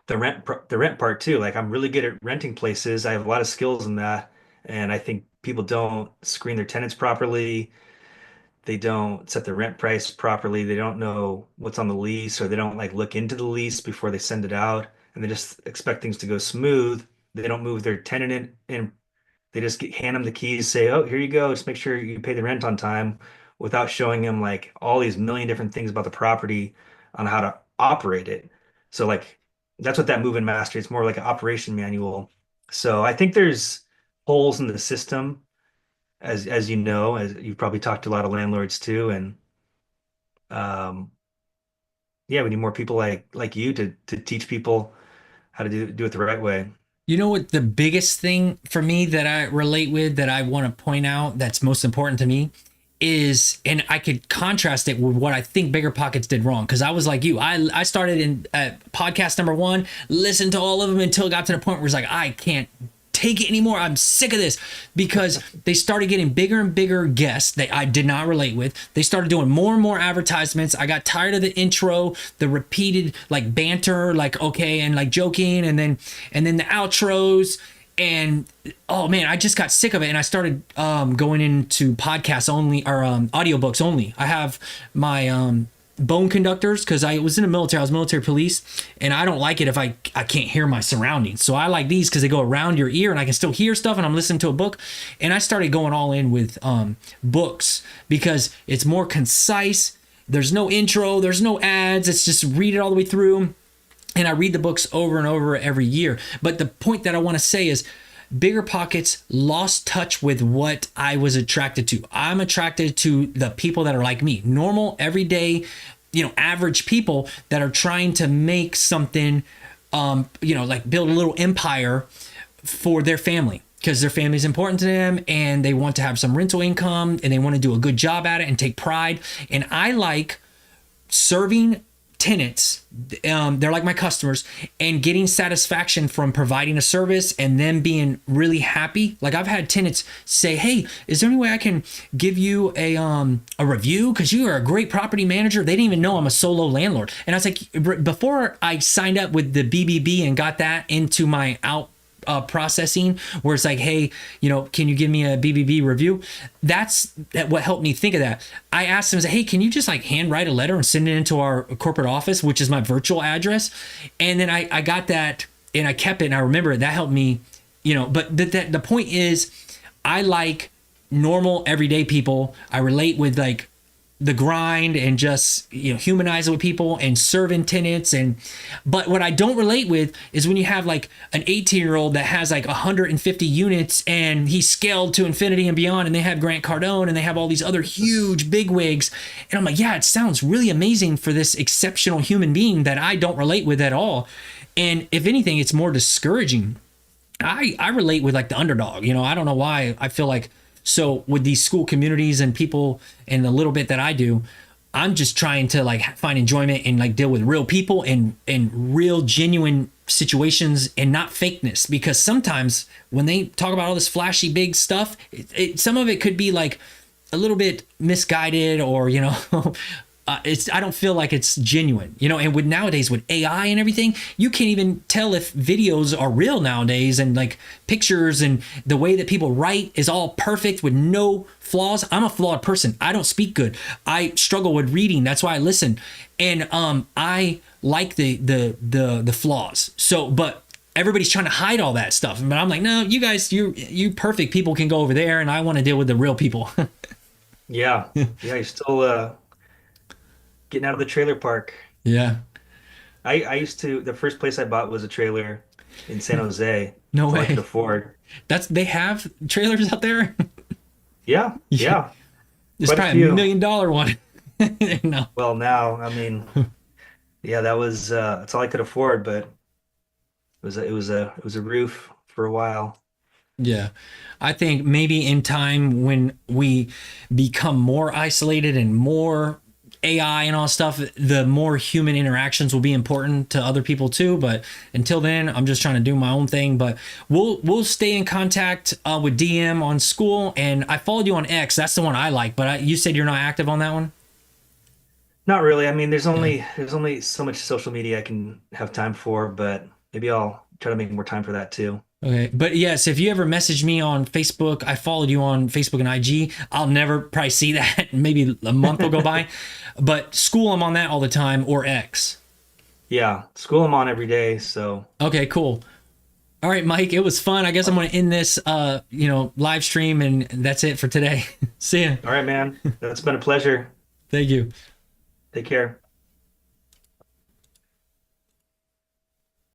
the rent part too. Like I'm really good at renting places. I have a lot of skills in that, and I think people don't screen their tenants properly. They don't set the rent price properly. They don't know what's on the lease, or they don't like look into the lease before they send it out, and they just expect things to go smooth. They don't move their tenant in. They just hand them the keys, say, "Oh, here you go. Just make sure you pay the rent on time," without showing them like all these million different things about the property on how to operate it. So like that's what that move-in master. It's more like an operation manual. So I think there's holes in the system, as you know, as you've probably talked to a lot of landlords too, and um, yeah, we need more people like you to teach people how to do it the right way. You know what the biggest thing for me that I relate with that I want to point out that's most important to me is, and I could contrast it with what I think Bigger Pockets did wrong, because I was like you. I started in podcast number one, listened to all of them until it got to the point where it's like I can't take it anymore. I'm sick of this, because they started getting bigger and bigger guests that I did not relate with. They started doing more and more advertisements. I got tired of the intro, the repeated like banter, like okay, and like joking, and then the outros. And oh man, I just got sick of it, and I started going into podcasts only, or audiobooks only. I have my bone conductors because I was in the military. I was military police, and I don't like it if I can't hear my surroundings. So I like these because they go around your ear and I can still hear stuff, and I'm listening to a book. And I started going all in with books because it's more concise. There's no intro, there's no ads. It's just read it all the way through. And I read the books over and over every year. But the point that I want to say is Bigger Pockets lost touch with what I was attracted to. I'm attracted to the people that are like me, normal, everyday, average people that are trying to make something, like build a little empire for their family, because their family is important to them and they want to have some rental income and they want to do a good job at it and take pride. And I like serving tenants, they're like my customers, and getting satisfaction from providing a service and them being really happy. Like I've had tenants say, "Hey, is there any way I can give you a review? Because you are a great property manager." They didn't even know I'm a solo landlord. And I was like, before I signed up with the BBB and got that into my processing, where it's like, "Hey, can you give me a BBB review?" That's what helped me think of that. I asked them, "Hey, can you just like handwrite a letter and send it into our corporate office, which is my virtual address?" And then I got that and I kept it, and I remember it. That helped me, but the point is, I like normal everyday people. I relate with like the grind and just humanize it with people and serving tenants. But what I don't relate with is when you have like an 18-year-old that has like 150 units and he's scaled to infinity and beyond, and they have Grant Cardone and they have all these other huge bigwigs, and I'm like, yeah, it sounds really amazing for this exceptional human being that I don't relate with at all. And if anything, it's more discouraging. I relate with like the underdog. I don't know why I feel like, so with these school communities and people and the little bit that I do, I'm just trying to like find enjoyment and like deal with real people and real genuine situations and not fakeness. Because sometimes when they talk about all this flashy big stuff, some of it could be like a little bit misguided, or I don't feel like it's genuine, and with nowadays with AI and everything, you can't even tell if videos are real nowadays, and like pictures and the way that people write is all perfect with no flaws. I'm a flawed person. I don't speak good. I struggle with reading. That's why I listen. And I like the flaws. So, but everybody's trying to hide all that stuff. But I'm like, no, you guys, you perfect people can go over there, and I want to deal with the real people. Yeah, yeah, you're still getting out of the trailer park. Yeah. I used to, the first place I bought was a trailer in San Jose. No That's all I could way. afford. They have trailers out there. Yeah, Yeah. yeah, It's quite a probably a few. $1 million one. No. Well, now, I mean, yeah, that's all I could afford, but it was a roof for a while. Yeah. I think maybe in time when we become more isolated and more AI and all stuff, the more human interactions will be important to other people too. But until then, I'm just trying to do my own thing. But we'll stay in contact with DM on school, and I followed you on X. That's the one I like. But you said you're not active on that one. Not really. I mean, Yeah. there's only so much social media I can have time for, but maybe I'll try to make more time for that too. Okay, but yes, if you ever message me on Facebook, I followed you on Facebook and IG. I'll never probably see that. Maybe a month will go by, but school, I'm on that all the time, or X. Yeah, school I'm on every day, so Okay, cool. All right, Mike, it was fun. I guess I'm going to end this, live stream, and that's it for today. See ya. all right, man. That's been a pleasure. Thank you. Take care.